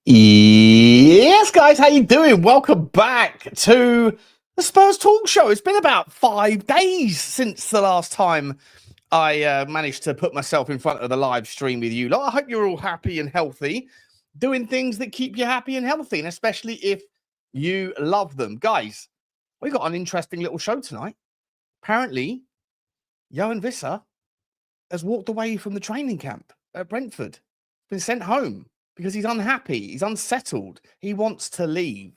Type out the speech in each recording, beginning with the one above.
Yes, guys, how you doing? Welcome back to the Spurs Talk Show. It's been about 5 days since the last time I managed to put myself in front of the live stream with you. I hope you're all happy and healthy, doing things that keep you happy and healthy, and especially if you love them. Guys, we've got an interesting little show tonight. Apparently, Johan Vissa has walked away from the training camp at Brentford, been sent home because he's unhappy, he's unsettled, he wants to leave.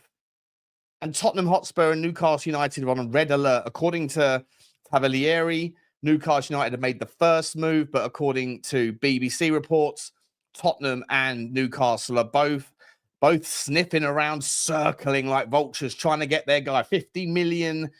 And Tottenham Hotspur and Newcastle United are on red alert. According to Cavalieri, Newcastle United have made the first move, but according to BBC reports, Tottenham and Newcastle are both sniffing around, circling like vultures, trying to get their guy. £50 million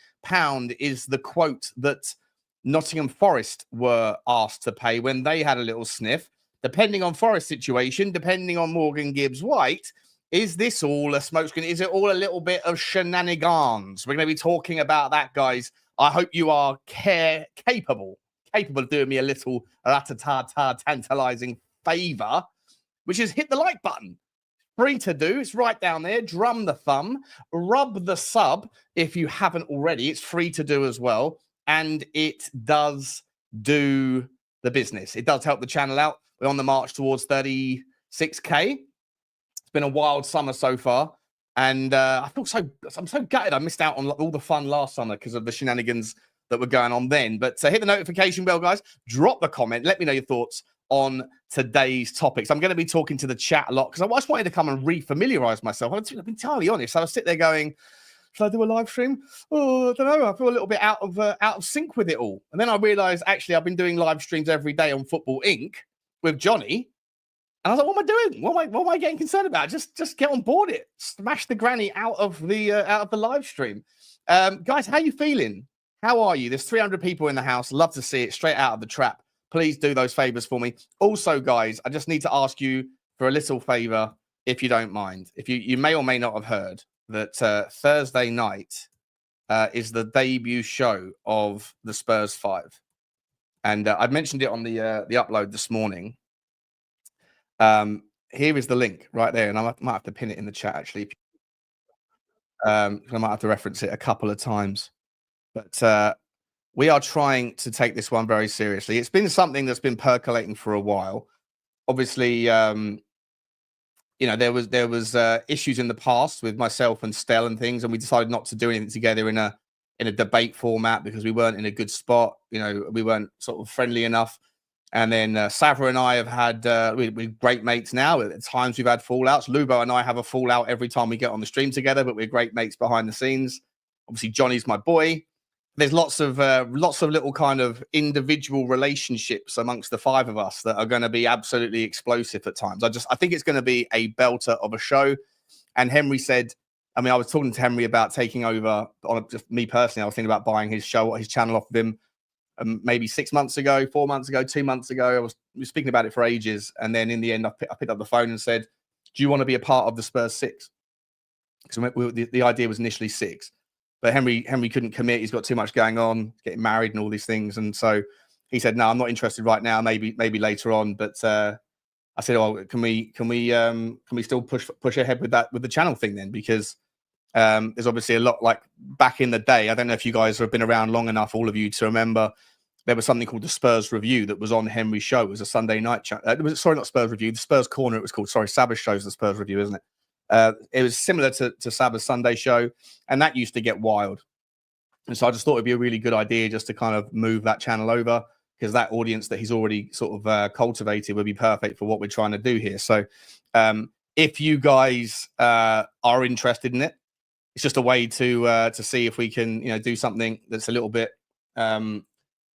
is the quote that Nottingham Forest were asked to pay when they had a little sniff. Depending on Forest situation, depending on Morgan Gibbs-White, is this all a smokescreen? Is it all a little bit of shenanigans? We're going to be talking about that, guys. I hope you are capable of doing me a little tantalizing favor, which is hit the like button. Free to do. It's right down there. Drum the thumb. Rub the sub if you haven't already. It's free to do as well. And it does do the business. It does help the channel out. We're on the march towards 36K. It's been a wild summer so far. And I'm so gutted I missed out on all the fun last summer because of the shenanigans that were going on then. But hit the notification bell, guys. Drop the comment. Let me know your thoughts on today's topics. I'm going to be talking to the chat a lot because I just wanted to come and re-familiarize myself. I've been entirely honest. I was sitting there going, should I do a live stream? Oh, I don't know. I feel a little bit out of sync with it all. And then I realized, actually, I've been doing live streams every day on Football Inc. with Johnny. And I was like, what am I doing? What am I getting concerned about? Just get on board it. Smash the granny out of the live stream. Guys, how you feeling? How are you? There's 300 people in the house. Love to see it straight out of the trap. Please do those favors for me. Also, guys, I just need to ask you for a little favor, if you don't mind. If you may or may not have heard that Thursday night is the debut show of the Spurs 5. And I've mentioned it on the upload this morning. Here is the link right there. And I might have to pin it in the chat, actually. I might have to reference it a couple of times. But we are trying to take this one very seriously. It's been something that's been percolating for a while. Obviously, there was issues in the past with myself and Stel and things, and we decided not to do anything together in a debate format because we weren't in a good spot. We weren't sort of friendly enough. And then Sabah and I have had we're great mates now. At times we've had fallouts. Lubo and I have a fallout every time we get on the stream together, but we're great mates behind the scenes. Obviously, Johnny's my boy. There's lots of little kind of individual relationships amongst the 5 of us that are going to be absolutely explosive at times. I think it's going to be a belter of a show. And Henry said, I was talking to Henry about taking over. Just me personally, I was thinking about buying his channel off of him. Maybe 6 months ago, 4 months ago, 2 months ago. We were speaking about it for ages, and then in the end, I picked up the phone and said, "Do you want to be a part of the Spurs 6?" Because the idea was initially 6. But Henry couldn't commit. He's got too much going on, getting married and all these things. And so he said, no, I'm not interested right now. Maybe later on. But I said, oh, can we still push ahead with the channel thing then? Because there's obviously a lot, like back in the day. I don't know if you guys have been around long enough, all of you, to remember there was something called the Spurs Review that was on Henry's show. It was a Sunday night chat. Sorry, not Spurs Review. The Spurs Corner it was called. Sorry, Sabah shows the Spurs Review, isn't it? It was similar to Sabah's Sunday show, and that used to get wild. And so I just thought it'd be a really good idea just to kind of move that channel over, because that audience that he's already sort of cultivated would be perfect for what we're trying to do here. So if you guys are interested in it, it's just a way to see if we can, do something that's a little bit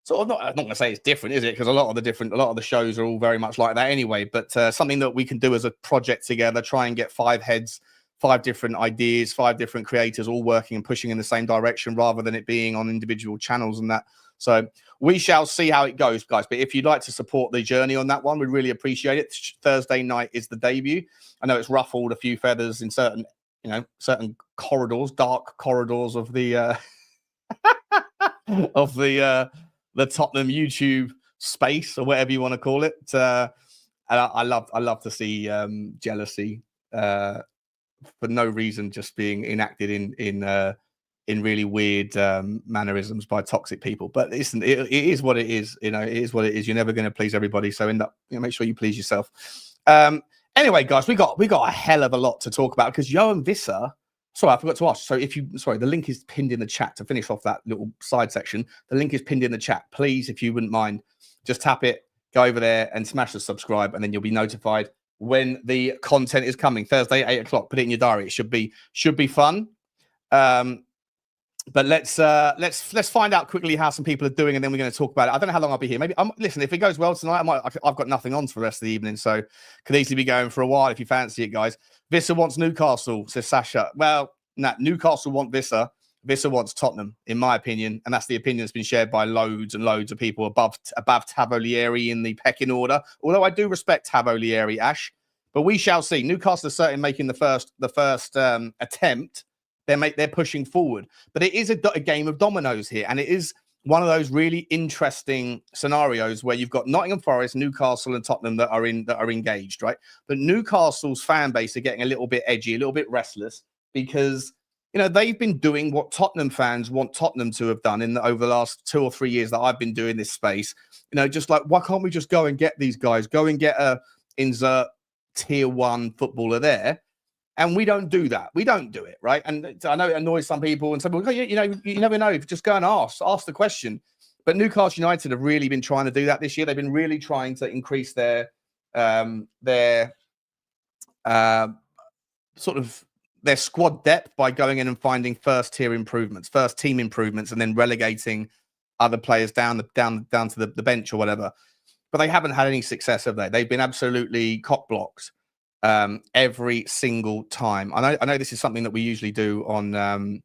sort of I'm not going to say it's different, is it? Because a lot of the shows are all very much like that anyway. But something that we can do as a project together, try and get 5 heads, 5 different ideas, 5 different creators all working and pushing in the same direction, rather than it being on individual channels and that. So we shall see how it goes, guys. But if you'd like to support the journey on that one, we really appreciate it. Thursday night is the debut. I know it's ruffled a few feathers in certain corridors, dark corridors of the the Tottenham YouTube space, or whatever you want to call it. And I love to see jealousy for no reason, just being enacted in really weird mannerisms by toxic people. But listen, it is what it is. You know, it is what it is. You're never going to please everybody, so make sure you please yourself. Anyway, guys, we got a hell of a lot to talk about because Johan Vissa. Sorry, I forgot to ask. So the link is pinned in the chat to finish off that little side section. The link is pinned in the chat. Please, if you wouldn't mind, just tap it, go over there and smash the subscribe, and then you'll be notified when the content is coming. Thursday, 8 o'clock. Put it in your diary. It should be fun. But let's find out quickly how some people are doing, and then we're going to talk about it. I don't know how long I'll be here. Maybe listen, if it goes well tonight, I've got nothing on for the rest of the evening, so could easily be going for a while if you fancy it, guys. Vissa wants Newcastle, says Sasha. Well, Newcastle want Vissa. Vissa wants Tottenham, in my opinion, and that's the opinion that's been shared by loads and loads of people above Tavolieri in the pecking order. Although I do respect Tavolieri, Ash, but we shall see. Newcastle are certainly making the first attempt. They're pushing forward, but it is a game of dominoes here, and it is one of those really interesting scenarios where you've got Nottingham Forest, Newcastle, and Tottenham that are engaged, right? But Newcastle's fan base are getting a little bit edgy, a little bit restless because they've been doing what Tottenham fans want Tottenham to have done over the last 2 or 3 years that I've been doing this space. Just like, why can't we just go and get these guys? Go and get a insert tier 1 footballer there. And we don't do that. We don't do it, right? And I know it annoys some people, and some people go, you never know. Just go and ask the question. But Newcastle United have really been trying to do that this year. They've been really trying to increase their squad depth by going in and finding first team improvements, and then relegating other players down to the bench or whatever. But they haven't had any success, have they? They've been absolutely cock blocked every single time. I know this is something that we usually do on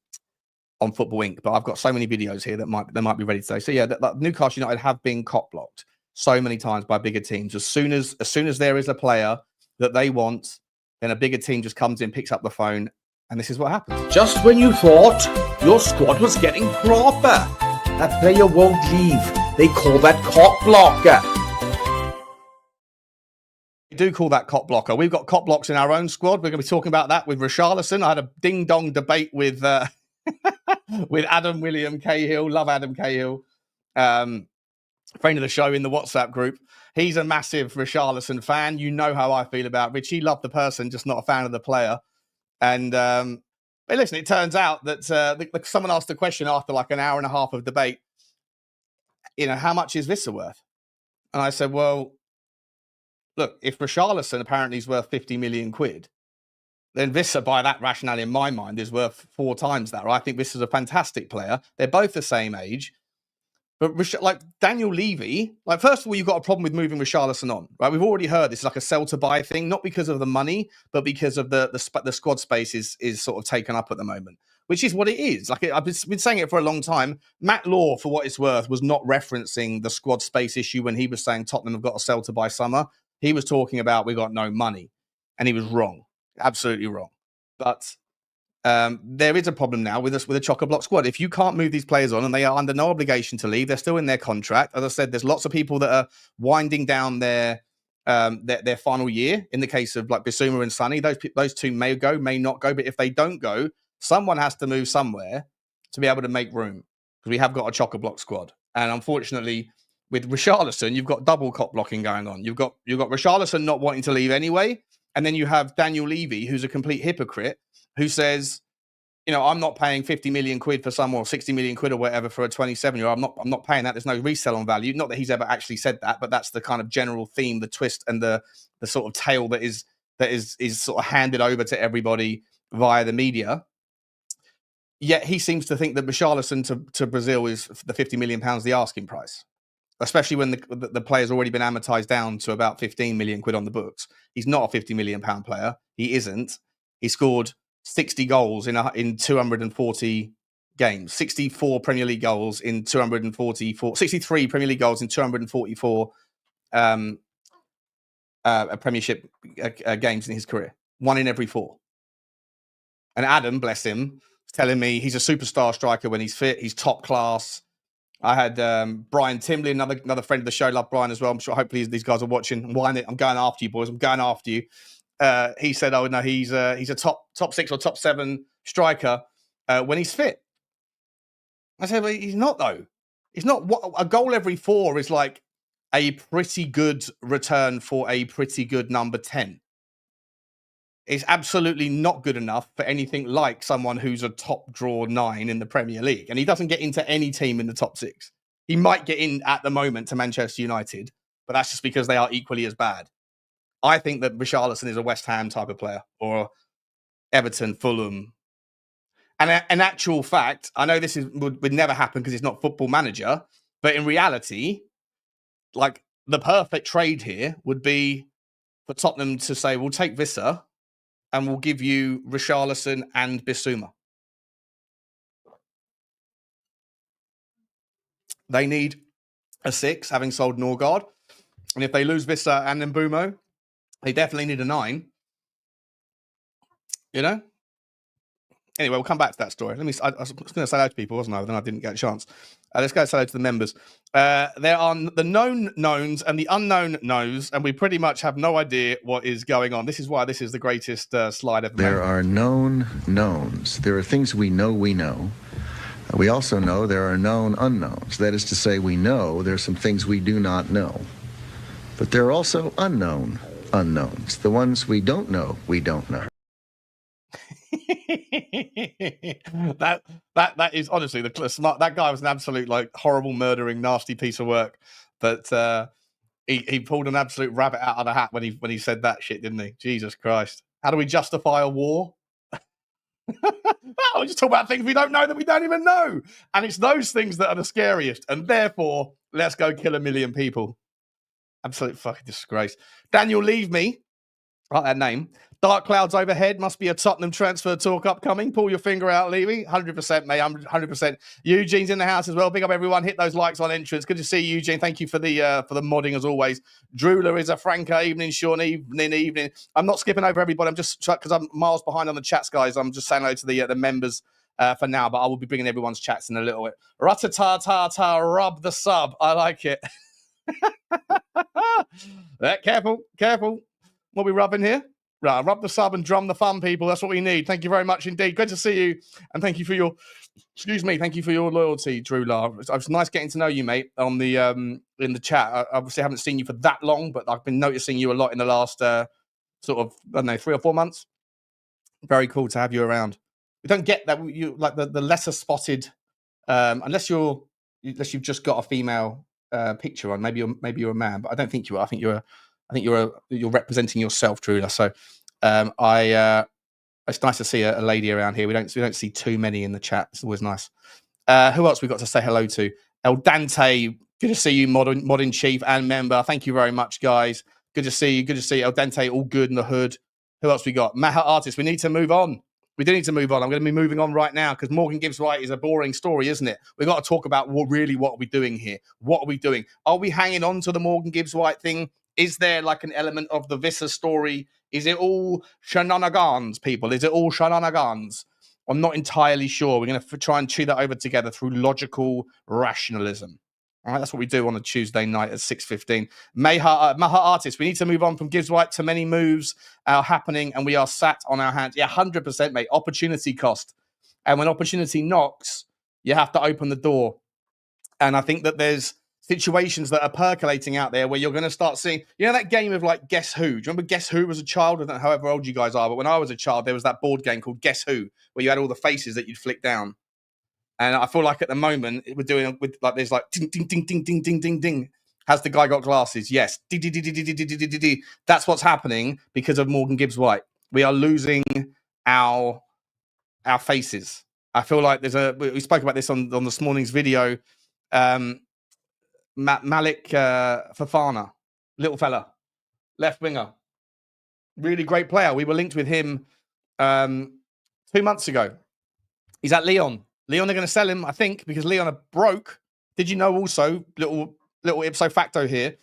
Football Inc., but I've got so many videos here that might be ready today. So yeah, Newcastle United have been cock blocked so many times by bigger teams. As soon as there is a player that they want, then a bigger team just comes in, picks up the phone, and this is what happens. Just when you thought your squad was getting proper, that player won't leave. They call that cock blocker. We do call that cop blocker. We've got cop blocks in our own squad. We're going to be talking about that with Richarlison. I had a ding-dong debate with with Adam William Cahill. Love Adam Cahill. Friend of the show in the WhatsApp group. He's a massive Richarlison fan. You know how I feel about Rich. He loved the person, just not a fan of the player. And but listen, it turns out that someone asked a question after like an hour and a half of debate. How much is Vissa worth? And I said, well, look, if Richarlison apparently is worth 50 million quid, then Vissa, by that rationale in my mind, is worth 4 times that. Right? I think Vissa's a fantastic player. They're both the same age. But like Daniel Levy, like first of all, you've got a problem with moving Richarlison on, right? We've already heard this is like a sell to buy thing, not because of the money, but because of the squad space is sort of taken up at the moment, which is what it is. Like I've been saying it for a long time. Matt Law, for what it's worth, was not referencing the squad space issue when he was saying Tottenham have got a sell to buy summer. He was talking about we got no money, and he was wrong, absolutely wrong. But there is a problem now with a chock-a-block squad. If you can't move these players on and they are under no obligation to leave, they're still in their contract. As I said, there's lots of people that are winding down their final year. In the case of like Bissouma and Sonny, those two may go, may not go. But if they don't go, someone has to move somewhere to be able to make room because we have got a chock-a-block squad. And unfortunately, with Richarlison, you've got double cop blocking going on. You've got Richarlison not wanting to leave anyway, and then you have Daniel Levy, who's a complete hypocrite, who says, I'm not paying 50 million quid for someone or 60 million quid or whatever for a 27-year-old. I'm not paying that. There's no resell on value. Not that he's ever actually said that, but that's the kind of general theme, the twist, and the sort of tale that is sort of handed over to everybody via the media. Yet he seems to think that Richarlison to Brazil is the £50 million the asking price, especially when the player's already been amortized down to about 15 million quid on the books. He's not a £50 million player. He isn't. He scored 60 goals in 240 games, 64 Premier League goals in 244, 63 Premier League goals in 244 Premiership games in his career, 1 in every 4. And Adam, bless him, was telling me he's a superstar striker when he's fit. He's top class. I had Brian Timlin, another friend of the show. Love Brian as well. I'm sure hopefully these guys are watching. I'm going after you, boys. I'm going after you. he said, "Oh no, he's a top 6 or top 7 striker when he's fit." I said, "Well, he's not though. He's not. What a goal every 4 is like a pretty good return for a pretty good number 10. It's absolutely not good enough for anything like someone who's a top draw 9 in the Premier League, and he doesn't get into any team in the top 6. He might get in at the moment to Manchester United, but that's just because they are equally as bad. I think that Richarlison is a West Ham type of player, or Everton, Fulham." And in actual fact, I know this would never happen because it's not Football Manager, but in reality, like the perfect trade here would be for Tottenham to say, "We'll take Vissa and we'll give you Richarlison and Bissouma." They need a 6, having sold Norgard. And if they lose Vissa and Mbumo, they definitely need a 9. You know? Anyway, we'll come back to that story. I was going to say hello to people, wasn't I? But then I didn't get a chance. Let's go say hello to the members. There are the known knowns and the unknown knows, and we pretty much have no idea what is going on. This is why this is the greatest slide ever made. There are known knowns. There are things we know we know. We also know there are known unknowns. That is to say, we know there are some things we do not know. But there are also unknown unknowns. The ones we don't know, we don't know. that is honestly the smart. That guy was an absolute like horrible, murdering, nasty piece of work. But he pulled an absolute rabbit out of the hat when he said that shit, didn't he? Jesus Christ! How do we justify a war? We just talk about things we don't know that we don't even know, and it's those things that are the scariest. And therefore, let's go kill 1 million people. Absolute fucking disgrace. Daniel, leave me. I like that name. Dark clouds overhead. Must be a Tottenham transfer talk upcoming. Pull your finger out, Levy. 100%, mate. 100%. Eugene's in the house as well. Big up, everyone. Hit those likes on entrance. Good to see you, Eugene. Thank you for the modding as always. Drooler is a Franco. Evening, Sean. Evening. I'm not skipping over everybody. I'm just because I'm miles behind on the chats, guys. I'm just saying hello to the members for now, but I will be bringing everyone's chats in a little bit. Ratata rub the sub. I like it. Careful. What are we rubbing here? Right, rub the sub and drum the fun, people. That's what we need. Thank you very much indeed. Good to see you, and thank you for your loyalty, Drew Lar. It's nice getting to know you, mate, on the in the chat. I obviously haven't seen you for that long, but I've been noticing you a lot in the last sort of, I don't know, 3 or 4 months. Very cool to have you around. We don't get that, you like the lesser spotted, unless you've just got a female picture on. Maybe you're a man, but I don't think you are. I think you're representing yourself, Drew. So it's nice to see a lady around here. We don't see too many in the chat. It's always nice. Who else we got to say hello to? El Dante, good to see you, mod chief and member. Thank you very much, guys. Good to see you. El Dante, all good in the hood. Who else we got? Maha Artist, we need to move on. We do need to move on. I'm going to be moving on right now because Morgan Gibbs-White is a boring story, isn't it? We've got to talk about what are we doing here? What are we doing? Are we hanging on to the Morgan Gibbs-White thing? Is there like an element of the Vissa story? Is it all shenanigans, people? Is it all shenanigans? I'm not entirely sure. We're going to try and chew that over together through logical rationalism. All right, that's what we do on a Tuesday night at 6:15. Maha Artist, we need to move on from Gibbs-White. Too many moves are happening and we are sat on our hands. Yeah, 100%, mate. Opportunity cost. And when opportunity knocks, you have to open the door. And I think that there's situations that are percolating out there where you're going to start seeing, you know, that game of like Guess Who? Do you remember Guess Who as a child? I don't know however old you guys are, but when I was a child, there was that board game called Guess Who, where you had all the faces that you'd flick down. And I feel like at the moment we're doing with like there's like ding ding ding ding ding ding ding ding. Has the guy got glasses? Yes. That's what's happening because of Morgan Gibbs-White. We are losing our faces. I feel like we spoke about this on this morning's video. Malik Fofana, little fella, left winger, really great player. We were linked with him 2 months ago. He's at Leon. Leon are going to sell him, I think, because Leon are broke. Did you know also, little ipso facto here,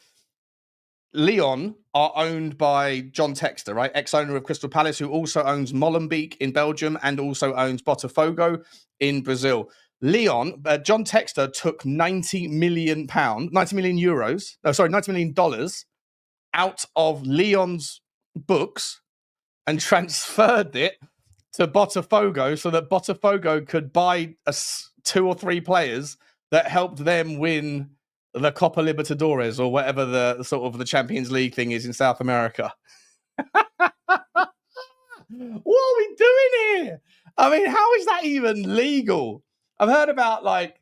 Leon are owned by John Textor, right? Ex-owner of Crystal Palace, who also owns Molenbeek in Belgium and also owns Botafogo in Brazil. Leon, John Textor took $90 million out of Leon's books and transferred it to Botafogo so that Botafogo could buy 2 or 3 players that helped them win the Copa Libertadores or whatever the sort of the Champions League thing is in South America. What are we doing here? I mean, how is that even legal? I've heard about like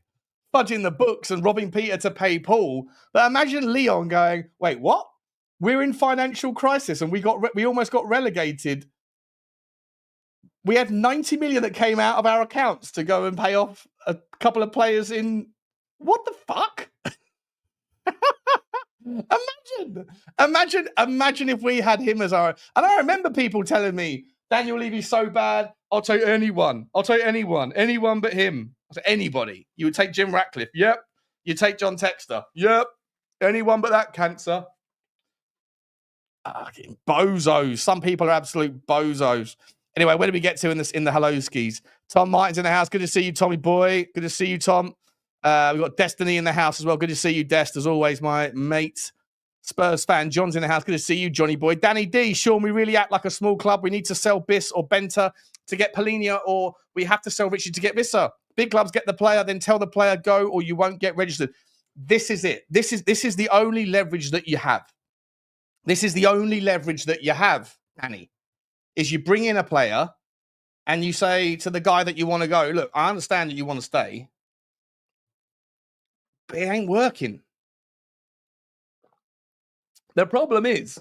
fudging the books and robbing Peter to pay Paul, but imagine Leon going, "Wait, what? We're in financial crisis and we almost got relegated. We had 90 million that came out of our accounts to go and pay off a couple of players in what the fuck?" Imagine if we had him as our. And I remember people telling me, Daniel Levy's so bad, I'll take anyone. Anyone but him. I said, anybody. You would take Jim Ratcliffe. Yep. You take John Textor. Yep. Anyone but that cancer. Bozos. Some people are absolute bozos. Anyway, where did we get to in the hello skis? Tom Martin's in the house. Good to see you, Tommy boy. Good to see you, Tom. We've got Destiny in the house as well. Good to see you, Dest, as always, my mate. Spurs fan. John's in the house. Good to see you, Johnny boy. Danny D. Sean, we really act like a small club. We need to sell Biss or Benta to get Polinia, or we have to sell Richie to get Vissa. Big clubs get the player, then tell the player go, or you won't get registered. This is it. This is the only leverage that you have. This is the only leverage that you have, Danny, is you bring in a player and you say to the guy that you want to go, look, I understand that you want to stay, but it ain't working. The problem is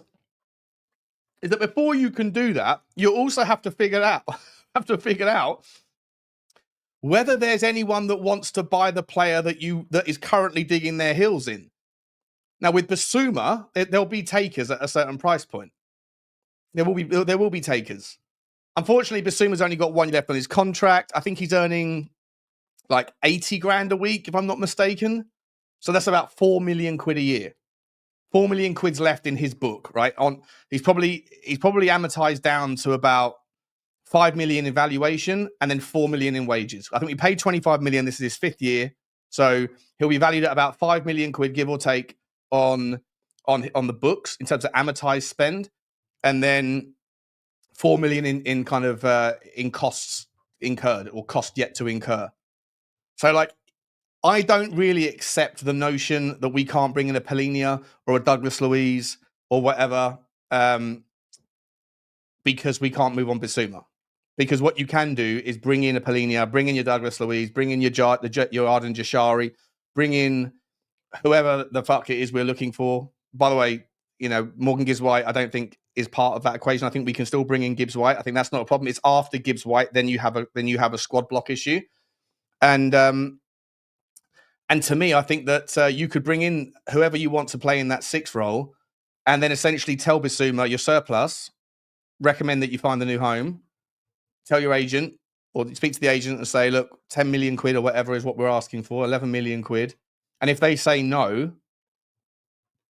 that before you can do that, you also have to figure out whether there's anyone that wants to buy the player that is currently digging their heels in. Now, with Bissouma, there'll be takers at a certain price point. There will be takers. Unfortunately, Bissouma's only got 1 year left on his contract. I think he's earning like 80 grand a week, if I'm not mistaken. So that's about 4 million quid a year. 4 million quid's left in his book, right? He's probably amortized down to about 5 million in valuation and then 4 million in wages. I think we paid 25 million. This is his 5th year. So he'll be valued at about 5 million quid, give or take, on the books in terms of amortized spend. And then 4 million in kind of in costs incurred or cost yet to incur. So like, I don't really accept the notion that we can't bring in a Polinia or a Douglas Luiz or whatever because we can't move on Bissouma. Because what you can do is bring in a Polinia, bring in your Douglas Luiz, bring in your Arden Jashari, bring in whoever the fuck it is we're looking for. By the way, you know, Morgan Gibbs-White, I don't think is part of that equation. I think we can still bring in Gibbs-White. I think that's not a problem. It's after Gibbs-White, then you have a squad block issue. And to me, I think that you could bring in whoever you want to play in that 6 role and then essentially tell Bissouma you're surplus, recommend that you find a new home, tell your agent or speak to the agent and say, look, 10 million quid or whatever is what we're asking for, 11 million quid. And if they say no,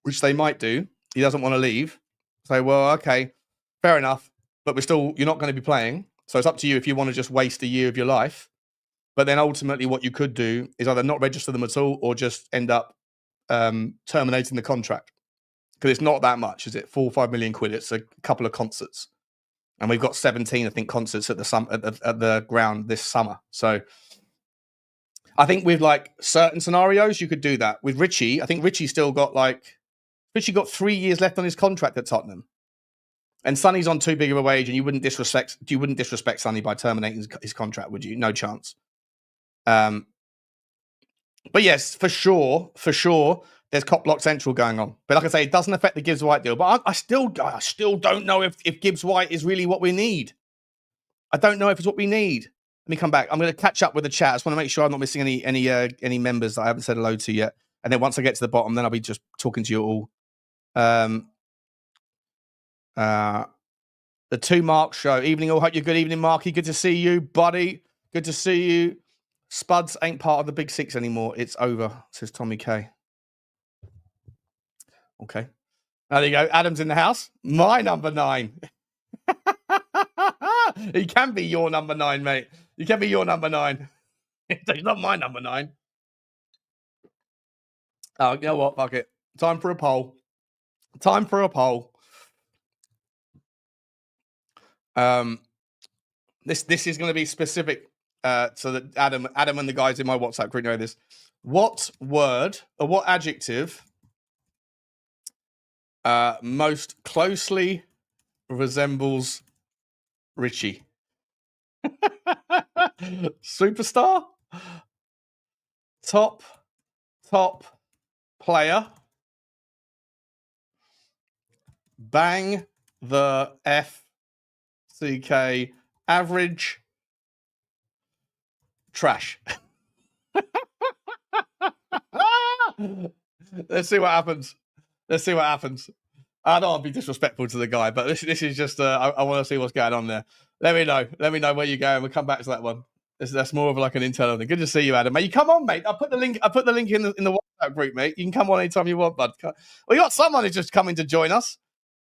which they might do, he doesn't want to leave, say, well, okay, fair enough, but you're not going to be playing. So it's up to you if you want to just waste a year of your life. But then ultimately what you could do is either not register them at all or just end up terminating the contract. Because it's not that much, is it? 4 or 5 million quid. It's a couple of concerts. And we've got 17, I think, concerts at the ground this summer. So I think with like certain scenarios, you could do that. With Richie, I think Richie got 3 years left on his contract at Tottenham. And Sonny's on too big of a wage, and you wouldn't disrespect Sonny by terminating his contract, would you? No chance. But yes, for sure, there's Cop Block Central going on. But like I say, it doesn't affect the Gibbs-White deal. But I still don't know if Gibbs-White is really what we need. I don't know if it's what we need. Let me come back. I'm going to catch up with the chat. I just want to make sure I'm not missing any members that I haven't said hello to yet. And then once I get to the bottom, then I'll be just talking to you all. The 2 Mark show. Evening all. Hope you're good. Evening, Marky. Good to see you, buddy. Good to see you. Spuds ain't part of the Big 6 anymore. It's over, says Tommy K. Okay. There you go. Adam's in the house. My number 9. He can be your number 9, mate. He can be your number 9. He's not my number 9. Oh, you know what? Fuck it. Time for a poll. This is going to be specific so that Adam and the guys in my WhatsApp group know this. What word or what adjective most closely resembles Richie? Superstar? Top player? Bang the FCK average? Trash. Let's see what happens. I don't want to be disrespectful to the guy, but this is just I want to see what's going on there. Let me know where you go, and we'll come back to that one. That's more of like an internal thing. Good to see you, Adam. Mate, you come on, mate. I put the link in the WhatsApp group, mate. You can come on anytime you want, bud. We got someone who's just coming to join us.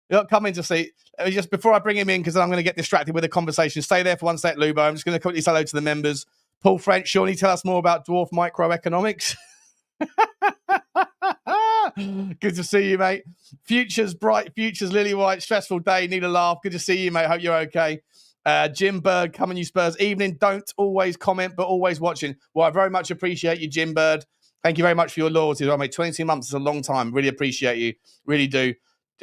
You got coming to see. Just before I bring him in, because I'm going to get distracted with the conversation. Stay there for 1 sec, Lubo. I'm just going to quickly say hello to the members. Paul French, Shawnee, tell us more about dwarf microeconomics. Good to see you, mate. Futures bright, futures lily white, stressful day, need a laugh. Good to see you, mate. Hope you're okay. Jim Bird, coming you Spurs. Evening, don't always comment, but always watching. Well, I very much appreciate you, Jim Bird. Thank you very much for your loyalty as well, mate. 22 months is a long time. Really appreciate you. Really do.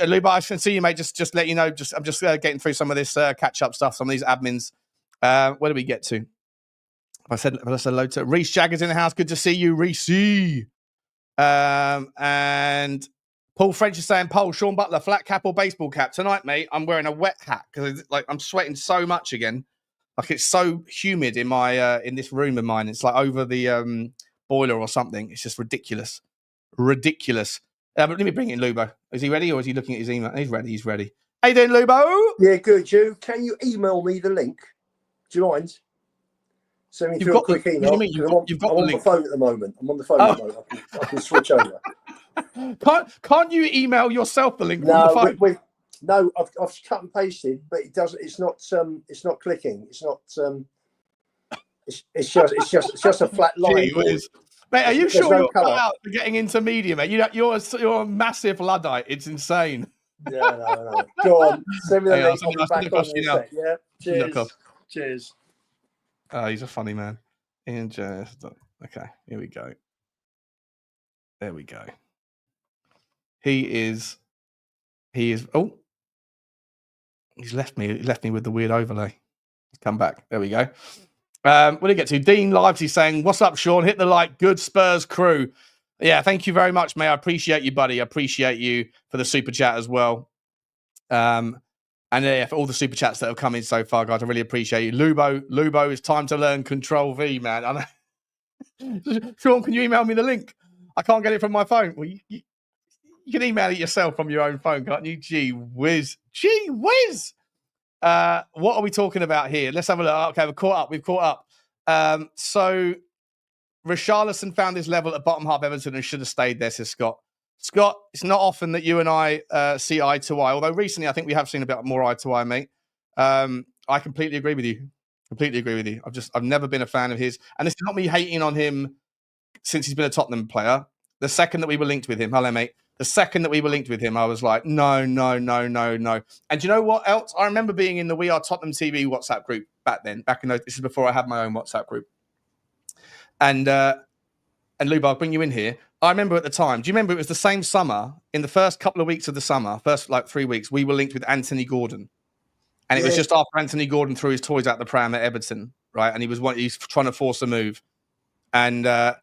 Luba, I can see you, mate. Just let you know. I'm just getting through some of this catch-up stuff, some of these admins. Where do we get to? I said hello to Reese Jaggers in the house. Good to see you, Reese. And Paul French is saying, Paul, Sean Butler, flat cap or baseball cap? Tonight, mate, I'm wearing a wet hat because I'm sweating so much again. Like it's so humid in my in this room of mine. It's like over the boiler or something. It's just ridiculous. But let me bring in Lubo. Is he ready or is he looking at his email? He's ready. How you doing, Lubo? Yeah, good. You? Can you email me the link? Do you mind? Send me through a quick email. I'm on the phone at the moment. I can switch over. Can't you email yourself the link? No, on the phone? No, I've cut and pasted, but it doesn't. It's not clicking. It's not. It's just a flat line. Mate, are you sure you're cut out for getting into media, mate? You're a massive Luddite. It's insane. Yeah, no. Go on, send me the link. I'll be back on in a sec. Yeah. Cheers. Oh, he's a funny man. Okay, here we go. There we go. He is. Oh, he's left me. He left me with the weird overlay. Come back. There we go. What did he get to? Dean Lives. He's saying, "What's up, Sean? Hit the like. Good Spurs crew." Yeah, thank you very much, mate. I appreciate you, buddy. I appreciate you for the super chat as well. And yeah, for all the super chats that have come in so far, guys, I really appreciate you. Lubo, it's time to learn Control V, man. I know. Sean, can you email me the link? I can't get it from my phone. Well, you can email it yourself from your own phone, can't you? Gee whiz. What are we talking about here? Let's have a look. Okay, we've caught up. So Richarlison found his level at bottom half Everton and should have stayed there, says Scott. Scott, it's not often that you and I see eye to eye, although recently I think we have seen a bit more eye to eye, mate. I completely agree with you. I've never been a fan of his. And this is not me hating on him since he's been a Tottenham player. The second that we were linked with him, hello, mate. The second that we were linked with him, I was like, no. And do you know what else? I remember being in the We Are Tottenham TV WhatsApp group back in those. This is before I had my own WhatsApp group. And Luba, I'll bring you in here. I remember at the time, do you remember it was the same summer, in the first couple of weeks of the summer, first like 3 weeks, we were linked with Anthony Gordon. And it was just after Anthony Gordon threw his toys out the pram at Everton, right? And he's trying to force a move. And I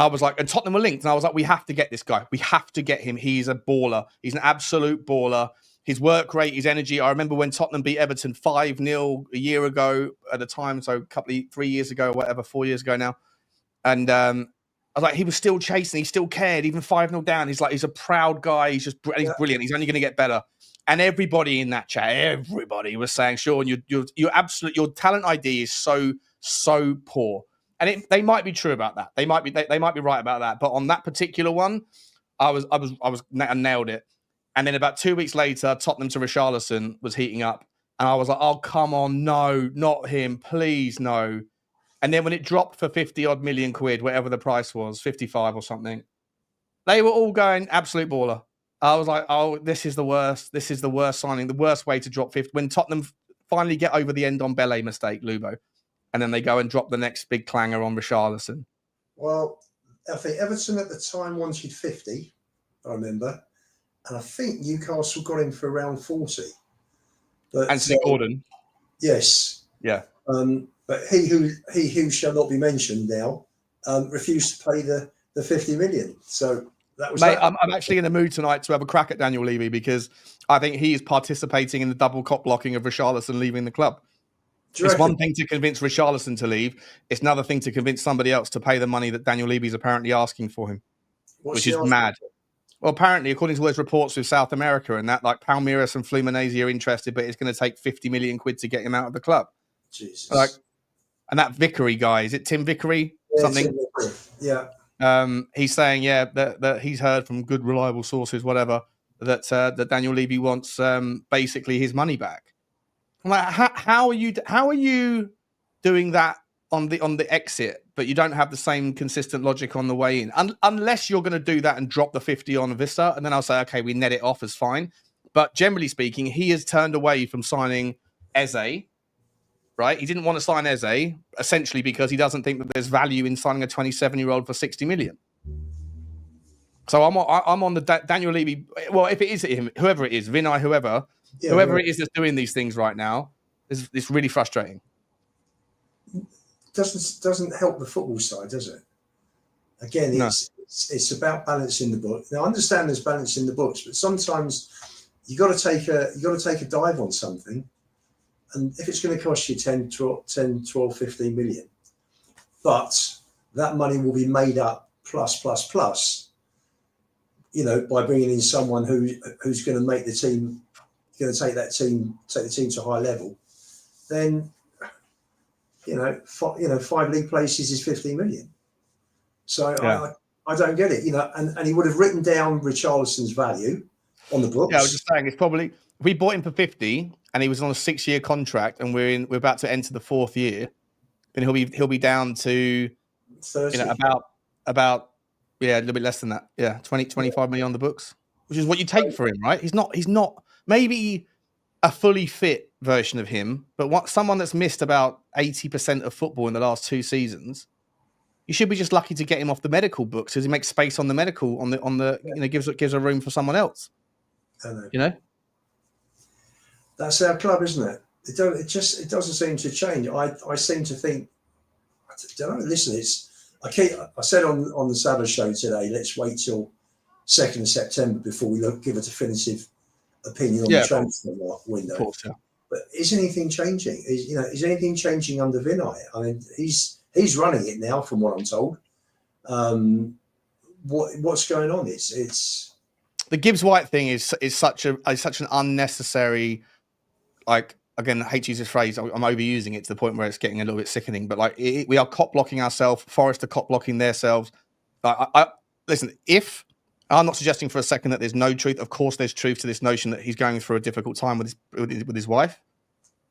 was like, and Tottenham were linked. And I was like, we have to get this guy. We have to get him. He's a baller. He's an absolute baller. His work rate, his energy. I remember when Tottenham beat Everton 5-0 a year ago at the time. So 3 years ago, or whatever, 4 years ago now. And I was like, he was still chasing. He still cared, even 5-0 down. He's a proud guy. He's brilliant. He's only going to get better. And everybody in that chat, everybody was saying, Sean, your talent ID is so poor. And they might be true about that. They might be right about that. But on that particular one, I nailed it. And then about 2 weeks later, Tottenham to Richarlison was heating up. And I was like, oh, come on, no, not him, please, no. And then when it dropped for 50-odd million quid, whatever the price was, 55 or something, they were all going absolute baller. I was like, oh, this is the worst. This is the worst signing, the worst way to drop 50. When Tottenham finally get over the end on Bele mistake, Lubo, and then they go and drop the next big clanger on Richarlison? Well, I think Everton at the time wanted 50, I remember, and I think Newcastle got him for around 40. But Anthony Gordon. Yes. Yeah. But he who shall not be mentioned now refused to pay the 50 million. So that was. Mate, I'm actually in the mood tonight to have a crack at Daniel Levy because I think he is participating in the double cop blocking of Richarlison leaving the club. It's one thing to convince Richarlison to leave. It's another thing to convince somebody else to pay the money that Daniel Levy is apparently asking for him, which is mad. Well, apparently, according to those reports with South America and that, like Palmeiras and Fluminense are interested, but it's going to take 50 million quid to get him out of the club. Jesus. Like, and that Vicario guy, is it Tim Vicario? Something. Tim Vicario. Yeah. He's saying, that he's heard from good, reliable sources, whatever, that Daniel Levy wants basically his money back. I'm like, how are you doing that on the exit, but you don't have the same consistent logic on the way in? Unless you're going to do that and drop the 50 on Vissa, and then I'll say, okay, we net it off as fine. But generally speaking, he has turned away from signing Eze. Right, he didn't want to sign Eze essentially because he doesn't think that there's value in signing a 27-year-old for 60 million. So I'm on the Daniel Levy. Well, if it is him, whoever it is, Vinay, whoever it is that's doing these things right now, it's really frustrating. Doesn't help the football side, does it? Again, it's about balancing the book. Now, I understand there's balance in the books, but sometimes you got to take a dive on something. And if it's going to cost you 10, 12, 15 million, but that money will be made up plus, by bringing in someone who's going to make the team, going to take the team to a high level, then, 5 league places is 15 million. So yeah. I don't get it, and he would have written down Richarlison's value on the books. Yeah, I was just saying, it's probably, if we bought him for 50 and he was on a 6-year contract and we're about to enter the 4th year, then he'll be down to 30. About a little bit less than that. Yeah, 25 million on the books, which is what you take for him, right? He's not maybe a fully fit version of him, but someone that's missed about 80% of football in the last 2 seasons. You should be just lucky to get him off the medical books because he makes space on the medical on the gives a room for someone else. I know. That's our club, isn't it? It doesn't seem to change. I seem to think, I don't know. Listen, I said on the Sabah show today, let's wait till 2nd of September before we give a definitive opinion on the transfer window. Of course, yeah. But is anything changing? Is anything changing under Vinay? I mean, he's running it now, from what I'm told. What's going on? It's the Gibbs-White thing is such an unnecessary. Like, again, I hate to use this phrase. I'm overusing it to the point where it's getting a little bit sickening. But like, we are cop blocking ourselves. Forest are cop blocking themselves. Listen. If I'm not suggesting for a second that there's no truth. Of course, there's truth to this notion that he's going through a difficult time with his wife,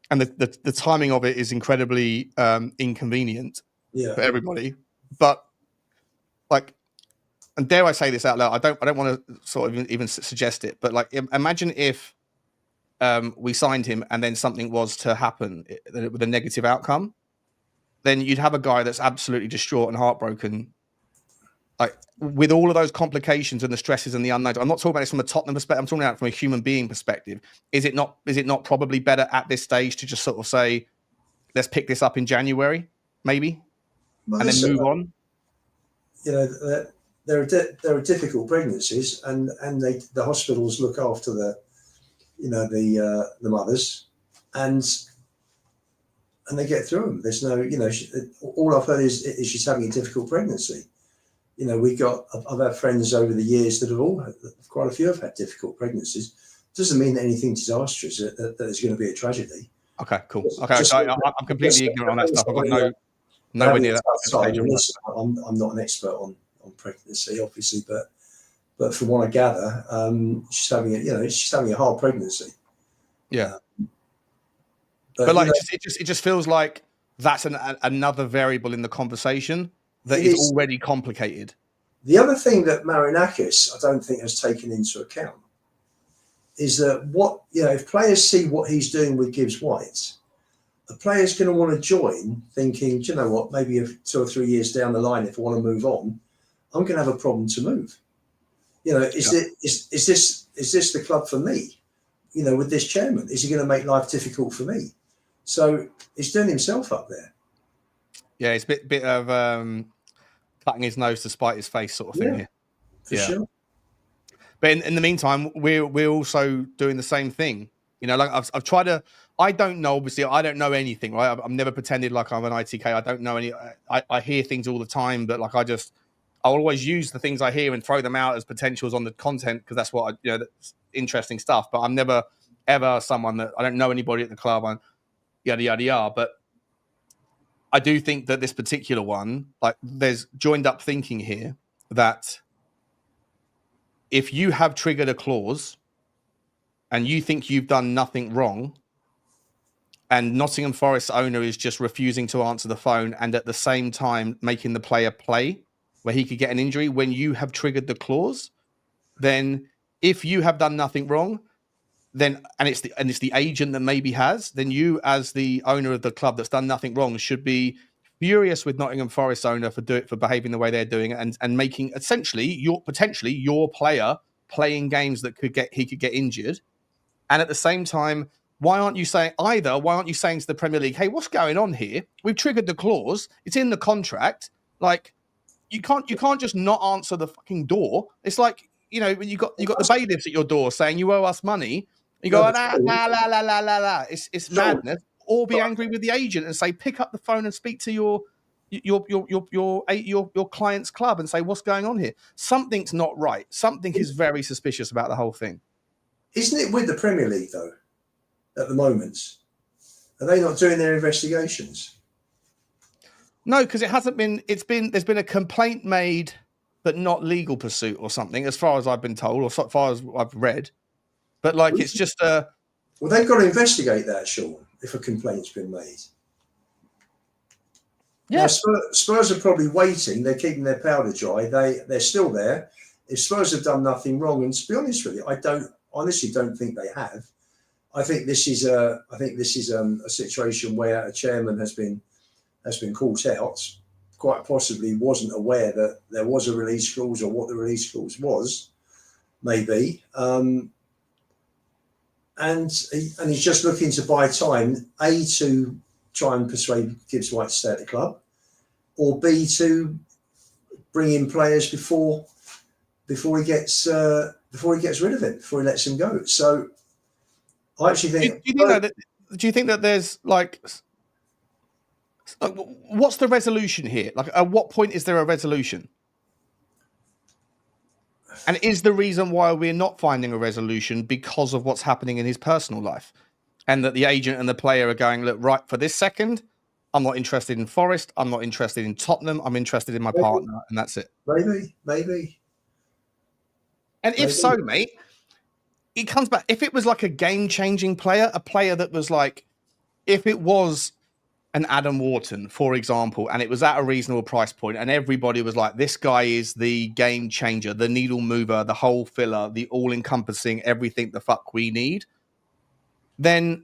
and the timing of it is incredibly inconvenient for everybody. But like, and dare I say this out loud? I don't want to sort of even suggest it. But like, imagine if. We signed him and then something was to happen with a negative outcome, then you'd have a guy that's absolutely distraught and heartbroken. Like, with all of those complications and the stresses and the unknowns. I'm not talking about this from a Tottenham perspective. I'm talking about it from a human being perspective. Is it not probably better at this stage to just sort of say, let's pick this up in January, maybe, and then move on? There are difficult pregnancies, and the hospitals look after the mothers, and they get through them. There's no, all I've heard is she's having a difficult pregnancy. I've had friends over the years that quite a few have had difficult pregnancies. Doesn't mean anything disastrous, that there's going to be a tragedy. Okay, cool. Okay, I'm completely ignorant on that stuff. I've got nowhere near that. I'm not an expert on pregnancy, obviously, but from what I gather, she's having a hard pregnancy. Yeah. But like, it just feels like that's another variable in the conversation that is already complicated. The other thing that Marinakis, I don't think, has taken into account is that if players see what he's doing with Gibbs-White, a player's going to want to join, thinking, do you know what? Maybe 2 or 3 years down the line, if I want to move on, I'm going to have a problem to move. Is this the club for me? With this chairman, is he going to make life difficult for me? So he's doing himself up there. Yeah, it's a bit of cutting his nose to spite his face sort of thing here. For sure. But in the meantime, we're also doing the same thing. Like I've tried to. I don't know. Obviously, I don't know anything. Right? I've never pretended like I'm an ITK. I don't know any. I hear things all the time, but like I'll always use the things I hear and throw them out as potentials on the content because that's what that's interesting stuff. But I'm never ever someone that I don't know anybody at the club and yada yada yada. But I do think that this particular one, like, there's joined up thinking here that if you have triggered a clause and you think you've done nothing wrong, and Nottingham Forest owner is just refusing to answer the phone and at the same time making the player play where he could get an injury when you have triggered the clause, then if you have done nothing wrong, then and it's the agent that maybe has, then you as the owner of the club that's done nothing wrong should be furious with Nottingham Forest owner for behaving the way they're doing and making essentially your player playing games that he could get injured. And at the same time, why aren't you saying to the Premier League, hey, what's going on here? We've triggered the clause. It's in the contract. Like, you can't just not answer the fucking door. It's like, when you got the bailiffs at your door saying you owe us money. You go, la la la la la la. It's madness. Or be angry with the agent and say, pick up the phone and speak to your client's club and say, what's going on here? Something's not right. Something is very suspicious about the whole thing. Isn't it with the Premier League though? At the moment, are they not doing their investigations? No, because it hasn't been. There's been a complaint made, but not legal pursuit or something, as far as I've been told, or so far as I've read. But like, it's just a. Well, they've got to investigate that, Sean, if a complaint's been made. Yeah, now, Spurs are probably waiting. They're keeping their powder dry. They're still there. If Spurs have done nothing wrong, and to be honest with you, I honestly don't think they have. I think this is a situation where a chairman has been caught out, quite possibly wasn't aware that there was a release clause or what the release clause was, maybe, and he's just looking to buy time, A, to try and persuade Gibbs-White to stay at the club, or B, to bring in players before he gets rid of him, before he lets him go. So. I actually think. Do you think that there's like, what's the resolution here? Like, at what point is there a resolution? And is the reason why we're not finding a resolution because of what's happening in his personal life, and that the agent and the player are going, look, right, for this second, I'm not interested in Forest. I'm not interested in Tottenham. I'm interested in my partner, and that's it. Maybe. And if so, mate. It comes back. If it was like a game-changing player, a player that was like, if it was an Adam Wharton, for example, and it was at a reasonable price point, and everybody was like, this guy is the game changer, the needle mover, the whole filler, the all-encompassing, everything the fuck we need, then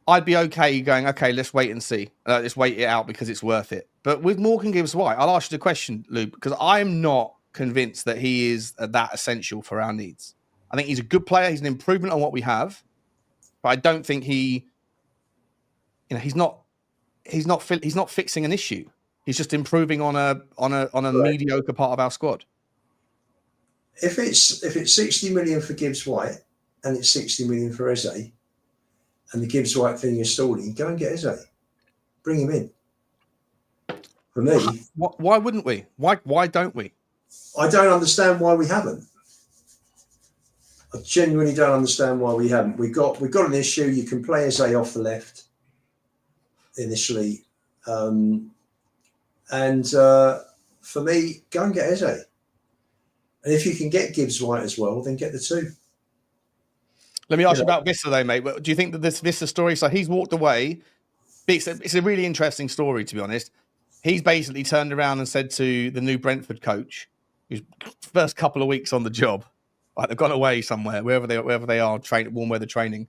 I'd be okay going, okay, let's wait and see. Let's wait it out because it's worth it. But with Morgan Gibbs-White, I'll ask you the question, Luke, because I'm not convinced that he is that essential for our needs. I think he's a good player. He's an improvement on what we have, but I don't think he's not fixing an issue. He's just improving on a mediocre part of our squad. If it's 60 million for Gibbs-White and it's 60 million for Eze, and the Gibbs-White thing is stalling, go and get Eze. Bring him in. For me, why wouldn't we? Why don't we? I don't understand why we haven't. I genuinely don't understand why we haven't. We've got an issue. You can play Eze off the left initially, and for me, go and get Eze. And if you can get Gibbs-White as well, then get the two. Let me ask you about Vissa, though, mate. Do you think that this Vissa story? So he's walked away. It's a really interesting story, to be honest. He's basically turned around and said to the new Brentford coach, whose first couple of weeks on the job, Like they've gone away somewhere, wherever they are, warm weather training,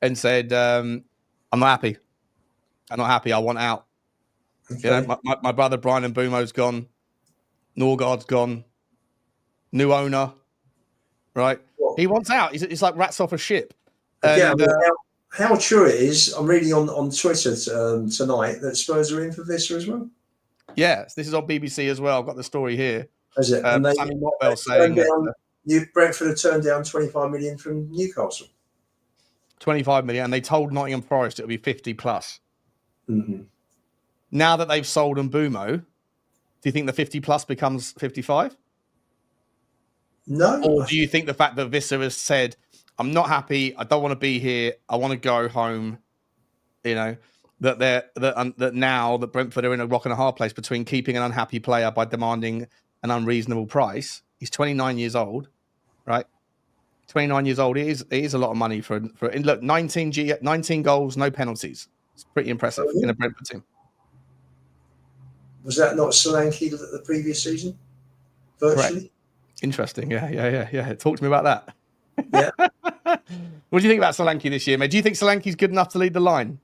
and said, "I'm not happy. I'm not happy. I want out." Okay. You know, my brother Brian Mbumo's gone, Norgard's gone, new owner, right? Well, He wants out. He's like rats off a ship. again, And, I mean, how true it is, I'm reading on Twitter tonight that Spurs are in for Vissa as well. yes, this is on BBC as well. I've got the story here. Is it? And they Sammy Motbell saying that Brentford have turned down 25 million from Newcastle. 25 million, and they told Nottingham Forest it would be 50 plus. Mm-hmm. Now that they've sold Mbumo, do you think the 50 plus becomes 55? No. Or do you think the fact that Vissa has said, I'm not happy, I don't want to be here, I want to go home, you know, that now that Brentford are in a rock and a hard place between keeping an unhappy player by demanding an unreasonable price? He's 29 years old, right? 29 years old. It is a lot of money for look, 19 goals, no penalties. It's pretty impressive in a Brentford team. Was that not Solanke the previous season? Virtually? Correct. Interesting. Yeah. Talk to me about that. Yeah. What do you think about Solanke this year, mate? Do you think Solanke's good enough to lead the line?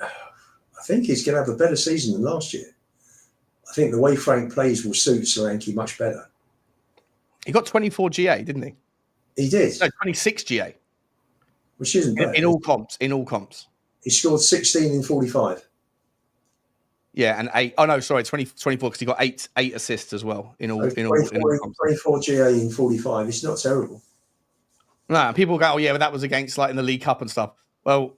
I think he's going to have a better season than last year. I think the way Frank plays will suit Solanke much better. He got 24 GA, didn't he? He did. No, 26 GA. Which isn't bad. In all comps. He scored 16 in 45. Yeah, and 8. Oh no, sorry, 24 because he got eight assists as well in all. So 24 GA in 45. It's not terrible. No, people go, oh yeah, but that was against like in the League Cup and stuff. Well,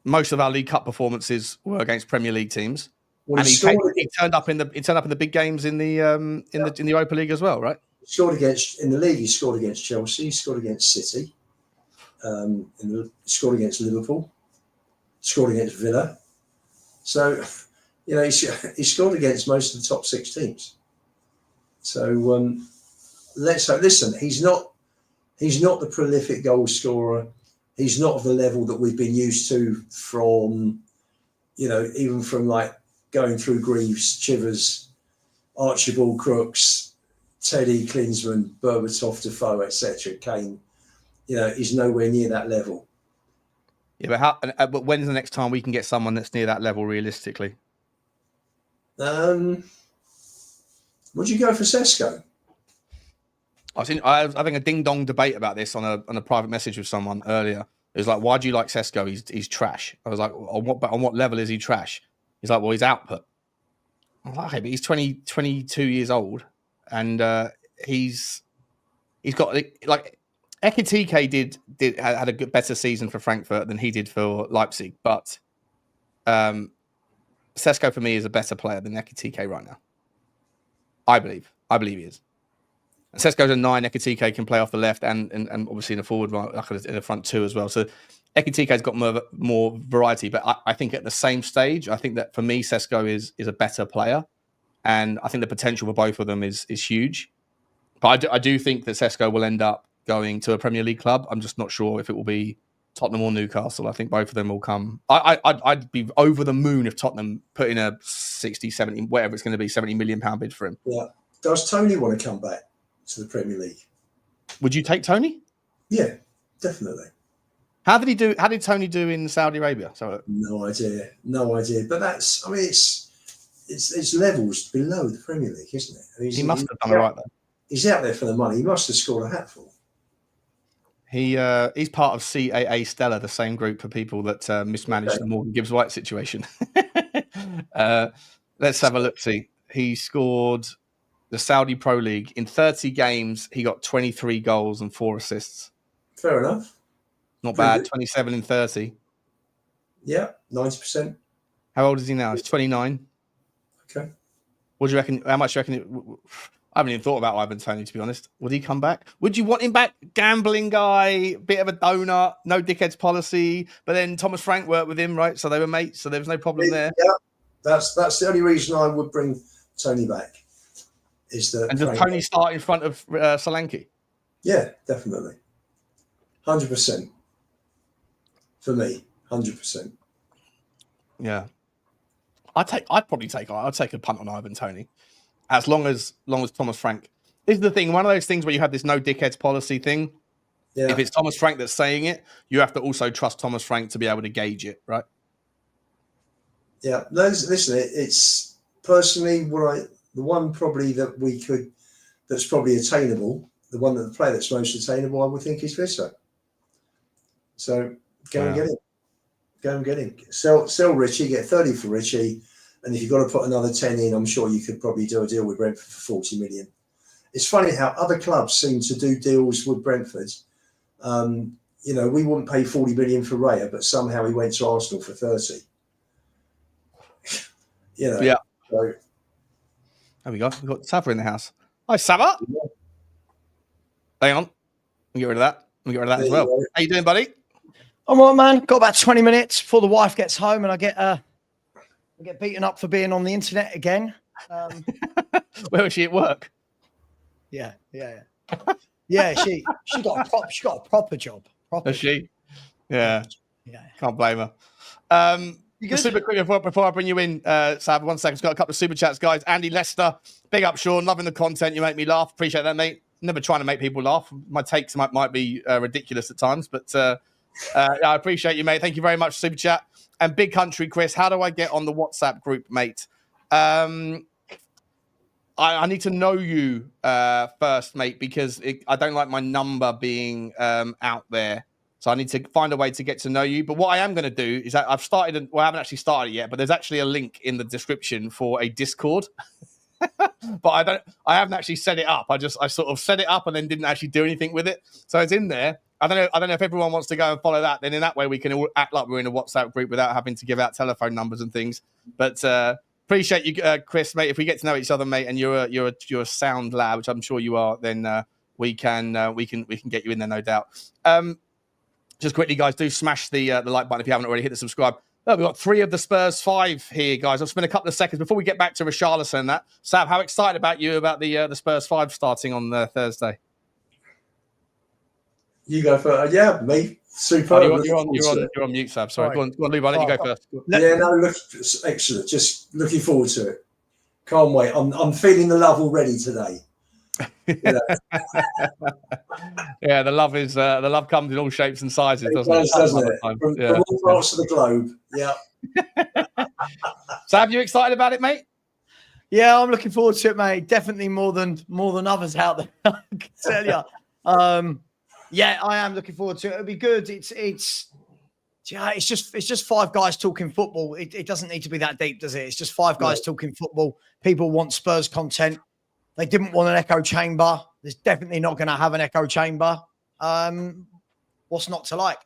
most of our League Cup performances were against Premier League teams, Well, and he turned up in the big games in the Europa League as well, right? Scored in the league. He scored against Chelsea. He scored against City. Scored against Liverpool. Scored against Villa. So, you know, he scored against most of the top 6 teams. So let's hope. Listen, he's not the prolific goal scorer. He's not of the level that we've been used to from, you know, even from like going through Greaves, Chivers, Archibald Crooks, Teddy, Klinsmann, Berbatov, Defoe, etc. Kane. You know, he's nowhere near that level. Yeah, but when's the next time we can get someone that's near that level realistically? Would you go for Sesko? I was having a ding dong debate about this on a private message with someone earlier. It was like, why do you like Sesko? He's trash. I was like, on what level is he trash? He's like, well, his output. I was like, okay, but he's 22 years old, and he's got like Ekitike had a better season for Frankfurt than he did for Leipzig, but Sesko for me is a better player than Ekitike right now. I believe he is. Sesko's a 9. Ekitike can play off the left and obviously in a forward, like in the front 2 as well. So Ekitike's got more variety, but I think at the same stage, I think that for me, Sesko is a better player, and I think the potential for both of them is huge. But I do think that Sesko will end up going to a Premier League club. I'm just not sure if it will be Tottenham or Newcastle. I think both of them will come. I'd be over the moon if Tottenham put in a 60, 70, whatever it's going to be, £70 million bid for him. Yeah. Does Tony want to come back to the Premier League? Would you take Tony? Yeah, definitely. How did Tony do in Saudi Arabia? So no idea. But that's, I mean, it's levels below the Premier League, isn't it? I mean, he must have done all right there. He's out there for the money. He must have scored a hatful. He's part of CAA Stella, the same group for people that mismanaged the Morgan Gibbs-White situation. Let's have a look. See, he scored the Saudi Pro League in 30 games. He got 23 goals and 4 assists. Fair enough. Not bad. 27 in 30. Yeah, 90%. How old is he now? He's 29. Okay. What do you reckon? How much do you reckon? I haven't even thought about Ivan Toney, to be honest. Would he come back? Would you want him back? Gambling guy, bit of a donut, no dickheads policy. But then Thomas Frank worked with him, right? So they were mates, so there was no problem there. Yeah, that's the only reason I would bring Tony back. Is that and does Tony start in front of Solanke? Yeah, definitely. 100%. For me, 100%. Yeah. I'd take a punt on Ivan Toney. As long as Thomas Frank. This is the thing. One of those things where you have this no dickheads policy thing. Yeah. If it's Thomas Frank that's saying it, you have to also trust Thomas Frank to be able to gauge it, right? Yeah. Listen, it's personally the one probably that's probably attainable. The one that the player that's most attainable, I would think, is Vissa. So go and get him. Go and get him. Sell Richie, get 30 for Richie, and if you've got to put another 10 in, I'm sure you could probably do a deal with Brentford for 40 million. It's funny how other clubs seem to do deals with Brentford. We wouldn't pay 40 million for Raya, but somehow he went to Arsenal for 30. Yeah. So, there we go. We've got Sabah in the house. Hi, Sabah. Yeah. Hang on. We'll get rid of that. We'll get rid of that as well. How you doing, buddy? I'm all right, man. Got about 20 minutes before the wife gets home and I get beaten up for being on the internet again. Where was she at work? Yeah. Yeah, she got a proper job. Is she? Yeah. Yeah. Can't blame her. Just super quick before I bring you in, Sab, 1 second. Just got a couple of super chats, guys. Andy Lester, big up, Sean. Loving the content. You make me laugh. Appreciate that, mate. Never trying to make people laugh. My takes might be ridiculous at times, but I appreciate you, mate. Thank you very much, super chat. And Big Country Chris, how do I get on the WhatsApp group, mate? I need to know you first, mate, because I don't like my number being out there. So I need to find a way to get to know you. But what I am going to do is I haven't actually started it yet, but there's actually a link in the description for a Discord. But I haven't actually set it up. I sort of set it up and then didn't actually do anything with it. So it's in there. I don't know if everyone wants to go and follow that. Then in that way we can all act like we're in a WhatsApp group without having to give out telephone numbers and things. But appreciate you, Chris, mate. If we get to know each other, mate, and you're a sound lad, which I'm sure you are, then we can get you in there, no doubt. Just quickly, guys, do smash the like button if you haven't already. Hit the subscribe. Oh, we've got 3 of the Spurs 5 here, guys. I'll spend a couple of seconds before we get back to Richarlison and that. Sav, how excited about the Spurs 5 starting on Thursday? You go first. Yeah, me. Super. Oh, you're on mute, Sav. Sorry. Right. Go on, Lubo. I'll let you go first. Yeah, no, look, excellent. Just looking forward to it. Can't wait. I'm feeling the love already today. Yeah, the love comes in all shapes and sizes, doesn't it? From all parts of the globe. Yeah. Sav, you excited about it, mate? Yeah, I'm looking forward to it, mate. Definitely more than others out there. I can tell you. Yeah, I am looking forward to it. It'll be good. It's just 5 guys talking football. It doesn't need to be that deep, does it? It's just 5 guys talking football. People want Spurs content. They didn't want an echo chamber. There's definitely not going to have an echo chamber. What's not to like?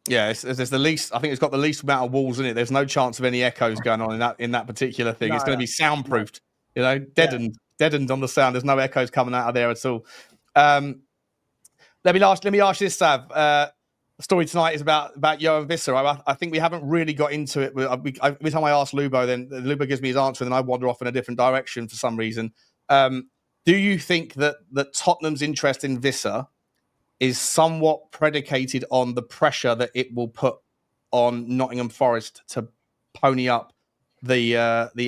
Yeah, there's the least. I think it's got the least amount of walls in it. There's no chance of any echoes going on in that particular thing. It's going to be soundproofed. Deadened on the sound. There's no echoes coming out of there at all. Let me ask you this, Sav. The story tonight is about Yo and Vissa. I think we haven't really got into it. Every time I ask Lubo, then Lubo gives me his answer, and then I wander off in a different direction for some reason. Do you think that Tottenham's interest in Vissa is somewhat predicated on the pressure that it will put on Nottingham Forest to pony up the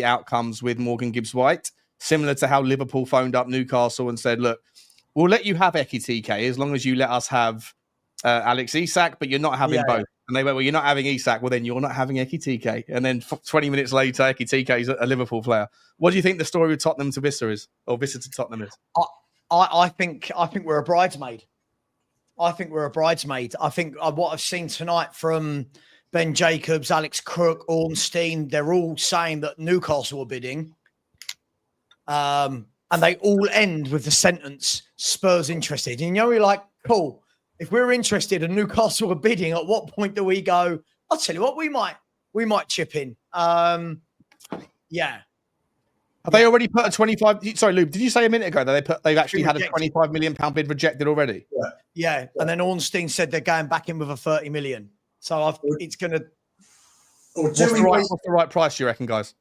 outcomes with Morgan Gibbs-White, similar to how Liverpool phoned up Newcastle and said, look, we'll let you have Ekitike as long as you let us have Alex Isak, but you're not having both. And they went, well, you're not having Isak. Well, then you're not having Ekitike. And then 20 minutes later, Ekitike is a Liverpool player. What do you think the story with Tottenham to Vissa is, or Vissa to Tottenham is? I think we're a bridesmaid. I think what I've seen tonight from Ben Jacobs, Alex Crook, Ornstein, they're all saying that Newcastle are bidding. And they all end with the sentence, Spurs interested. And you're like, cool. If we're interested and Newcastle are bidding, at what point do we go, I'll tell you what, we might chip in. Yeah. Have they already put a 25? Sorry, Luke, did you say a minute ago that they've actually had a £25 million bid rejected already? Yeah. And then Ornstein said they're going back in with a 30 million. So it's going to. What's the right price, you reckon, guys?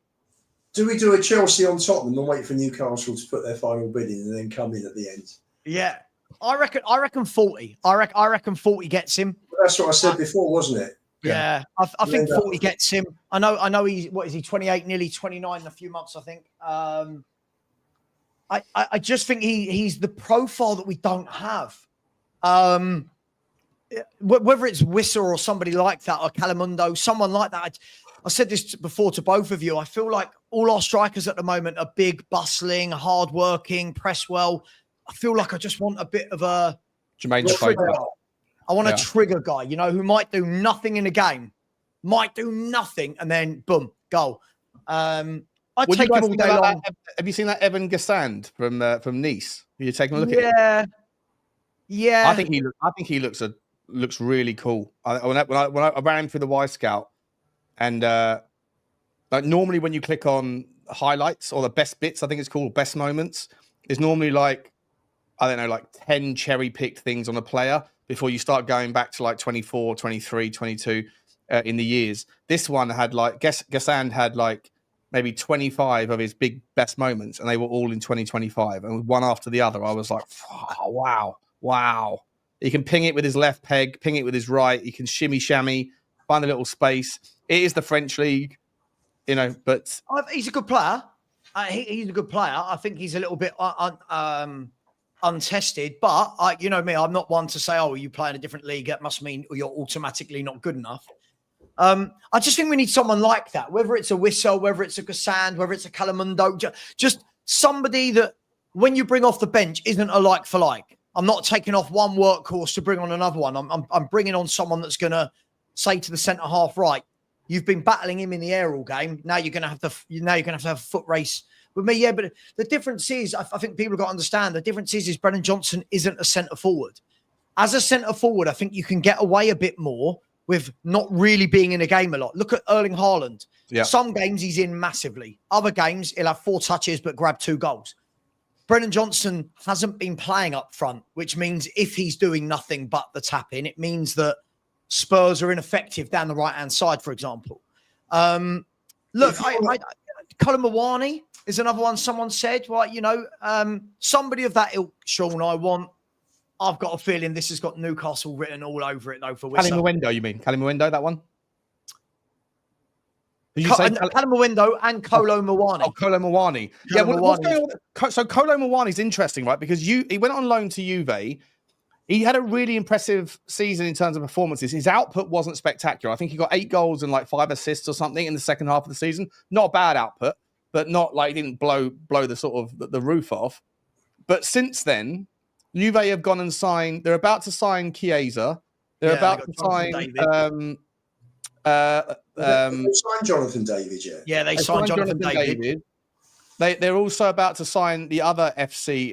Do we do a Chelsea on Tottenham and wait for Newcastle to put their final bid in and then come in at the end? Yeah. I reckon 40. I reckon 40 gets him. That's what I said before, wasn't it? Yeah. I think 40 gets him. I know he's 28, nearly 29 in a few months, I think. I just think he's the profile that we don't have. Whether it's Wissa or somebody like that, or Calamundo, someone like that. I said this before to both of you. I feel like all our strikers at the moment are big, bustling, hardworking, press well. I feel like I just want a bit of a trigger. I want a trigger guy, you know, who might do nothing in a game, might do nothing, and then boom, goal. I'd take him all day long. Have you seen that Evan Gassand from Nice? You're taking a look at him? Yeah. I think he looks really cool. When I ran through the Y Scout, and like normally when you click on highlights or the best bits, I think it's called best moments, there's normally like, I don't know, like 10 cherry picked things on a player before you start going back to like 24, 23, 22 in the years. This one had like, Gassand had like maybe 25 of his big best moments, and they were all in 2025, and one after the other. I was like, oh, wow. He can ping it with his left peg, ping it with his right. He can shimmy shammy, find a little space. It is the French league, you know, but he's a good player. He's a good player. I think he's a little bit untested, but you know me, I'm not one to say, oh, you play in a different league, that must mean you're automatically not good enough. I just think we need someone like that, whether it's a Wissa, whether it's a Gassand, whether it's a Calamundo, just somebody that when you bring off the bench isn't a like for like. I'm not taking off one workhorse to bring on another one. I'm bringing on someone that's going to say to the centre half, right, you've been battling him in the air all game. Now you're going to have to have a foot race with me. Yeah, but the difference is, I think people have got to understand, the difference is Brennan Johnson isn't a centre forward. As a centre forward, I think you can get away a bit more with not really being in a game a lot. Look at Erling Haaland. Yeah. Some games he's in massively. Other games he'll have 4 touches but grab 2 goals. Brennan Johnson hasn't been playing up front, which means if he's doing nothing but the tap-in, it means that Spurs are ineffective down the right-hand side, for example. Look, Colin Mawani is another one someone said, right, you know, somebody of that ilk, Sean, I've got a feeling this has got Newcastle written all over it, though, for Wissa. Calimundo, you mean? Calimundo, that one? Calimundo and Kolo Mawani. Oh, Kolo Mawani. Yeah, what's going on? So Kolo Mawani is interesting, right? Because he went on loan to Juve. He had a really impressive season in terms of performances. His output wasn't spectacular. I think he got 8 goals and like 5 assists or something in the second half of the season. Not a bad output, but not like he didn't blow the sort of the roof off. But since then, Juve have gone and signed. They're about to sign Chiesa. They're about to sign. They signed Jonathan David yet? Yeah, they signed Jonathan David. They're also about to sign the other FC,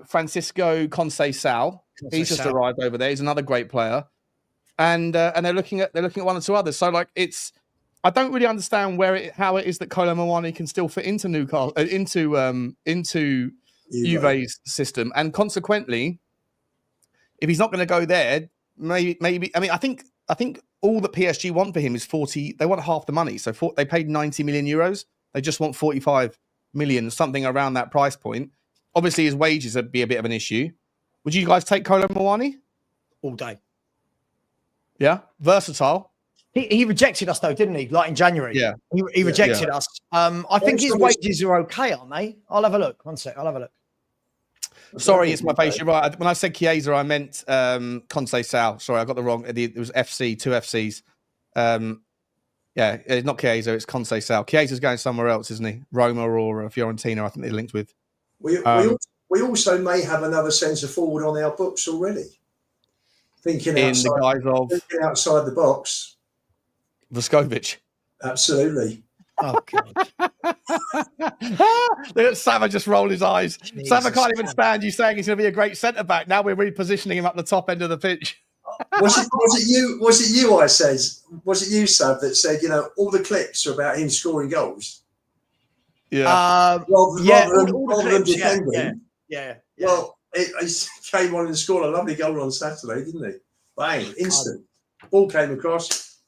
Francisco Conceição. He's just arrived over there. He's another great player, and they're looking at 1 or 2 others. So like I don't really understand how it is that Kolo Mawani can still fit into Newcastle into Juve's system, and consequently, if he's not going to go there, maybe. I mean, I think all that PSG want for him is 40. They want half the money, so they paid 90 million euros. They just want 45 million, something around that price point. Obviously, his wages would be a bit of an issue. Would you guys take Kolo Mawani? All day. Yeah, versatile. He rejected us though, didn't he? Like in January. Yeah, he rejected us. I think his wages are okay, aren't they? I'll have a look. One sec. I'll have a look. Sorry, it's my face. You're right. When I said Chiesa, I meant Conceição. Sorry, I got the wrong. It was FC, 2 FCs. Yeah, it's not Chiesa, it's Conceição. Chiesa's going somewhere else, isn't he? Roma or Fiorentina, I think they're linked with. We also may have another centre forward on our books already. Thinking outside the box. Voskovic. Absolutely. Oh, God. Look at Sabah just roll his eyes. Sabah can't even stand you saying he's going to be a great centre-back. Now we're repositioning him up the top end of the pitch. Was it you, I said? Was it you, Sab, that said, you know, all the clips are about him scoring goals? Yeah. Rather than defending. Yeah. Well, he came on and scored a lovely goal on Saturday, didn't he? Bang, instant. Ball came across,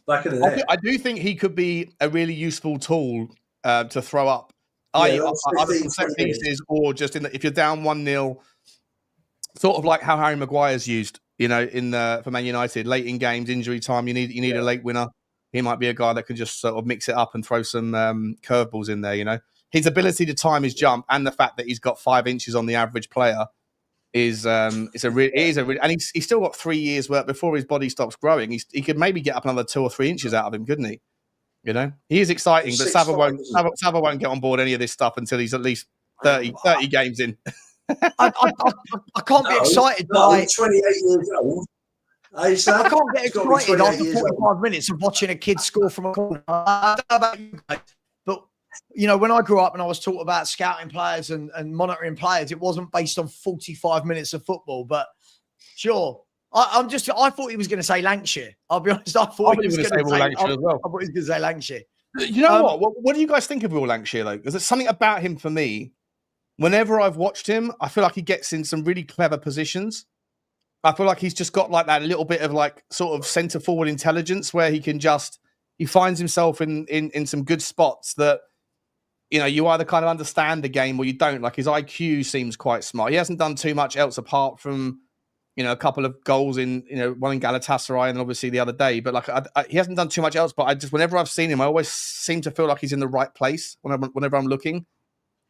back in the net. I do think he could be a really useful tool to throw up. Yeah, either from set pieces or just if you're down 1-0, sort of like how Harry Maguire's used, you know, for Man United, late in games, injury time, you need a late winner. He might be a guy that can just sort of mix it up and throw some curveballs in there, you know. his ability to time his jump and the fact that he's got 5 inches on the average player is and he's still got 3 years work before his body stops growing. He could maybe get up another 2 or 3 inches out of him, couldn't he? You know, he is exciting, but Sabah won't get on board any of this stuff until he's at least 30 games in. I can't be excited by 28 years old. I can't get excited after 45 minutes of watching a kid score from a corner. I don't know about you guys, but you know, when I grew up and I was taught about scouting players and monitoring players, it wasn't based on 45 minutes of football. But sure, I thought he was going to say Lancashire. I'll be honest. I thought he was going to say Lancashire as well. I thought he was going to say Lancashire. You know what do you guys think of Will Lancashire though? Because there's something about him for me. Whenever I've watched him, I feel like he gets in some really clever positions. I feel like he's just got like that little bit of like sort of centre forward intelligence where he finds himself in some good spots that, you know, you either kind of understand the game or you don't. Like his IQ seems quite smart. He hasn't done too much else apart from, you know, a couple of goals in, you know, one in Galatasaray and obviously the other day. But like he hasn't done too much else. But whenever I've seen him, I always seem to feel like he's in the right place whenever I'm looking.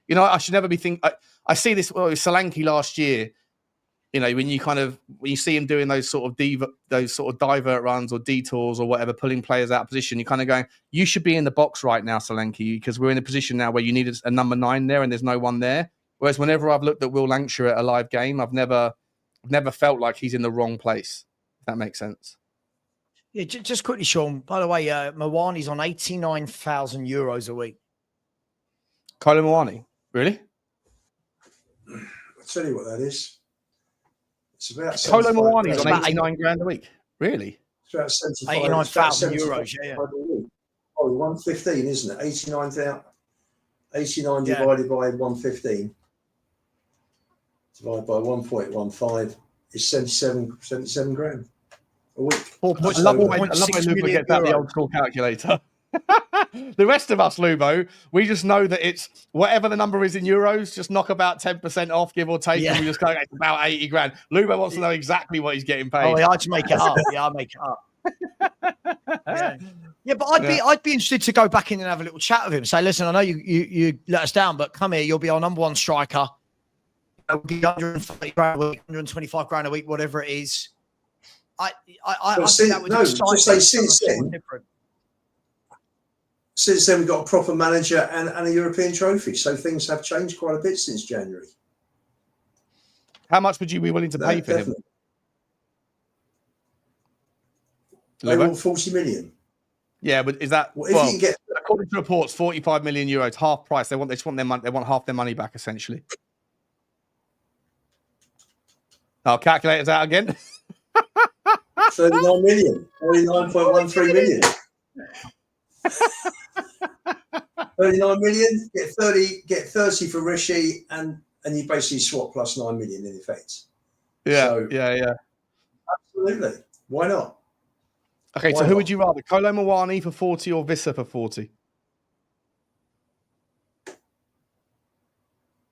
You know, I should never be thinking. I see this with Solanke last year. You know, when you see him doing those sort of divert runs or detours or whatever, pulling players out of position, you're kind of going, you should be in the box right now, Solanke, because we're in a position now where you need a number 9 there and there's no one there. Whereas whenever I've looked at Will Lancashire at a live game, I've never felt like he's in the wrong place. If that makes sense. Yeah, just quickly, Sean. By the way, Mawani's on €89,000 a week. Kolo Muani, really? I'll tell you what that is. It's about Kolo Muani's on 89 grand a week. Really? It's about 75. 89,000 euros. Yeah. Oh, 115, isn't it? 89 divided by 115 divided by 1.15 is 77 grand a week. I love when Lubo gets out the old school calculator. The rest of us, Lubo, we just know that it's whatever the number is in euros, just knock about 10% off, give or take, and we just go, it's about 80 grand. Lubo wants to know exactly what he's getting paid. Oh, yeah, I just make it up. Yeah, I make it up. Yeah, but I'd be interested to go back in and have a little chat with him. Say, listen, I know you let us down, but come here, you'll be our number 1 striker. It'll be 130 grand a week, 125 grand a week, whatever it is. I think that would Since then, we've got a proper manager and a European trophy. So things have changed quite a bit since January. How much would you be willing to pay for him? They want 40 million. Yeah, but is that if you can get, according to reports, 45 million euros, half price? They want their money. They want half their money back, essentially. I'll calculate it out again. 39 million, 39.13 million. 39 million, get 30 for Rishi, and you basically swap plus 9 million in effect. Yeah, so, yeah. Absolutely. Why not? Okay, so who would you rather? Kolo Muani for 40 or Vissa for 40?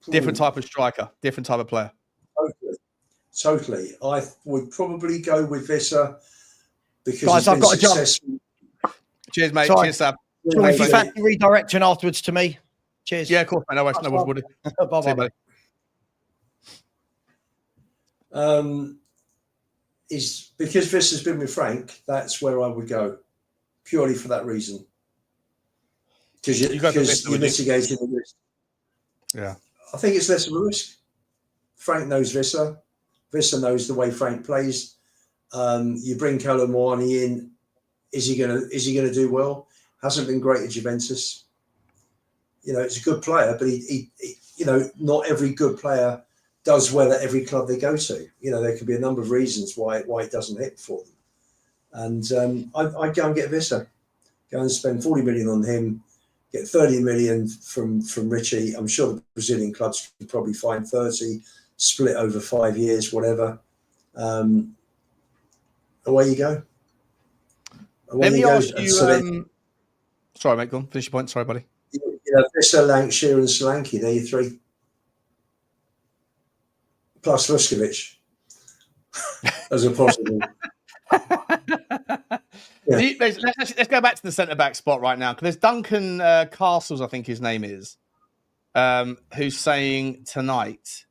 Different type of striker, different type of player. Totally. I would probably go with Vissa because guys, I've got to jump. Cheers, mate. Sorry. Cheers, Sam. So if you fancy redirecting afterwards to me, cheers. Yeah, of course. No worries, buddy. Bye-bye. Is because Vissa's been with Frank, that's where I would go, purely for that reason. Because you're mitigating the risk. Yeah. I think it's less of a risk. Frank knows Vissa. Vissa knows the way Frank plays. You bring Kolo Muani in. Is he gonna do well? Hasn't been great at Juventus. You know, it's a good player, but he you know, not every good player does well at every club they go to. You know, there could be a number of reasons why it doesn't hit for them. And I'd go and get Vissa. Go and spend 40 million on him, get 30 million from Richie. I'm sure the Brazilian clubs could probably find 30, split over 5 years, whatever. Away you go. Let me ask you. Sorry, mate. Go on. Finish your point. Sorry, buddy. You know, Vissa, Lancashire, and Solanke. They're your 3. Plus Vuskovic as a possible. Yeah. Let's go back to the centre back spot right now, because there's Duncan Castles, I think his name is. who's saying tonight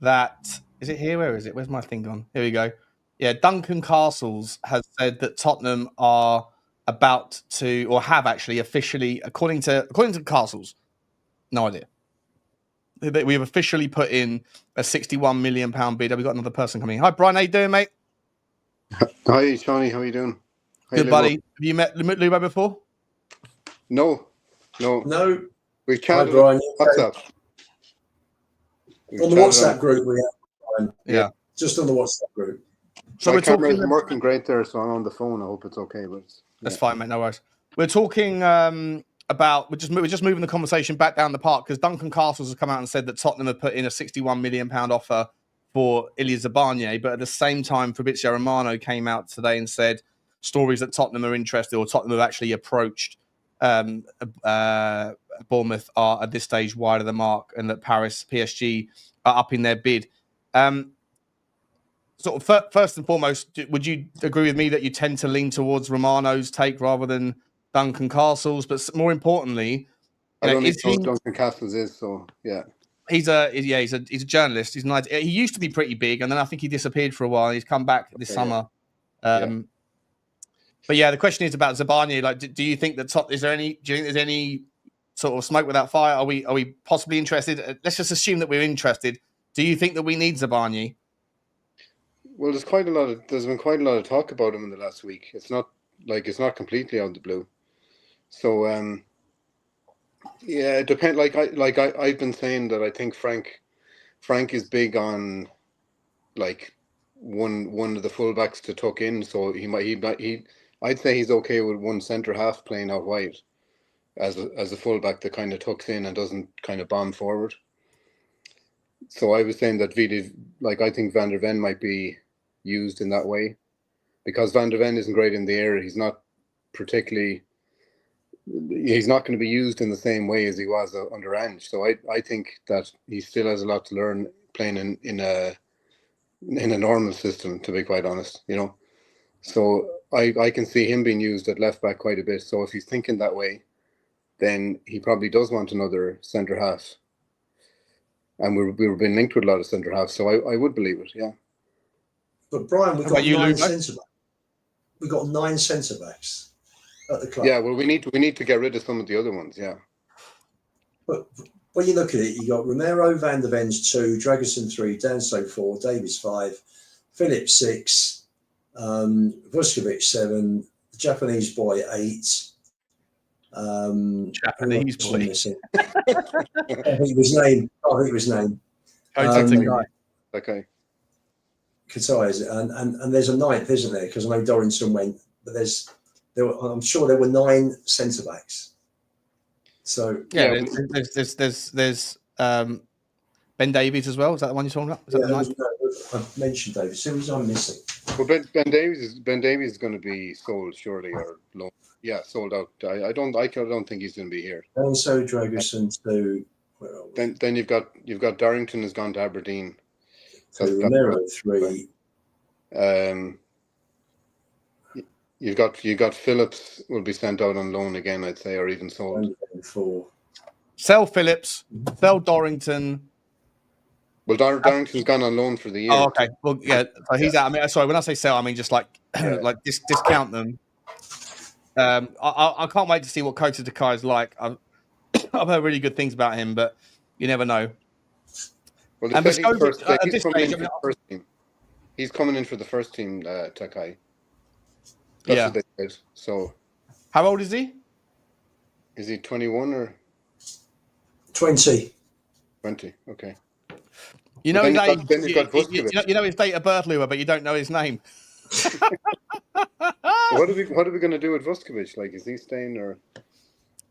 that is it here? Where is it? Where's my thing gone? Here we go. Yeah, Duncan Castles has said that Tottenham are about to, or have actually officially, according to Castles, no idea. We have officially put in a £61 million bid. Have we got another person coming in? Hi, Brian. How you doing, mate? Hi, Shawnee. How are you doing? Good, buddy. Have you met Lubo before? No. We've Hi, chatted Brian. on WhatsApp. On the WhatsApp group, we have. Yeah. Just on the WhatsApp group. So my we're camera talking. isn't working great there, so I'm on the phone. I hope it's okay. But That's fine, mate. No worries. We're talking about we're just moving the conversation back down the park because Duncan Castles has come out and said that Tottenham have put in a £61 million offer for Ilya Zabanye, but at the same time, Fabrizio Romano came out today and said stories that Tottenham are interested or Tottenham have actually approached Bournemouth are at this stage wide of the mark, and that PSG are up in their bid. Sort of first and foremost, would you agree with me that you tend to lean towards Romano's take rather than Duncan Castles? But more importantly, I don't even know who Duncan Castles is, so yeah. He's a journalist. He used to be pretty big, and then I think he disappeared for a while. He's come back this summer. But yeah, the question is about Zabanye. Like, do you think that do you think there's any sort of smoke without fire? Are we possibly interested? Let's just assume that we're interested. Do you think that we need Zabanye? Well, there's been quite a lot of talk about him in the last week. It's not completely out of the blue. So yeah, it depends. I've been saying that I think Frank is big on like one of the fullbacks to tuck in. So I'd say he's okay with one centre half playing out wide as a fullback that kind of tucks in and doesn't kind of bomb forward. So I was saying that I think Van der Ven might be used in that way because Van der Ven isn't great in the air. He's not going to be used in the same way as he was under Ange. So I think that he still has a lot to learn playing in a normal system, to be quite honest, you know. So I can see him being used at left back quite a bit. So if he's thinking that way, then he probably does want another centre half. And we were being linked with a lot of centre halves, so I would believe it, yeah. But Brian, we've got 9 centre backs. We've got 9 centre backs at the club. Yeah, well, we need to get rid of some of the other ones, yeah. But when you look at it, you got Romero, Van der Ven's 2, Dragusin 3, Danso 4, Davies 5, Phillips 6, Vuskovic 7, the Japanese boy 8. Japanese boy. I think his name. Okay. Katai is it? And there's a 9th, isn't there? Because I know Dorrington went, but I'm sure there were 9 centre backs. So yeah, there's Ben Davies as well. Is that the one you're talking about? Is that the 9th? I mentioned Davies. Who was I missing? Well, Ben Davies is going to be sold surely or loan. Yeah, sold out. I don't think he's going to be here. And so Dragusin 2. Then you've got Darrington has gone to Aberdeen. So Romero 3. You've got Phillips will be sent out on loan again, I'd say, or even sold. 4. Sell Phillips, sell Dorrington. Well, Darrington's gone on loan for the year. Oh, okay. Well, yeah. So he's out. I mean, sorry. When I say sell, I mean just like discount them. I can't wait to see what Kota Takai is like. I've heard really good things about him, but you never know. Well, he's coming in for the first team, Takai. That's what they said. So, how old is he? Is he 21 or 20? 20. Okay. You know his age. You know his date of birth, Luba, but you don't know his name. What are we going to do with Vuskovic? Like, is he staying or?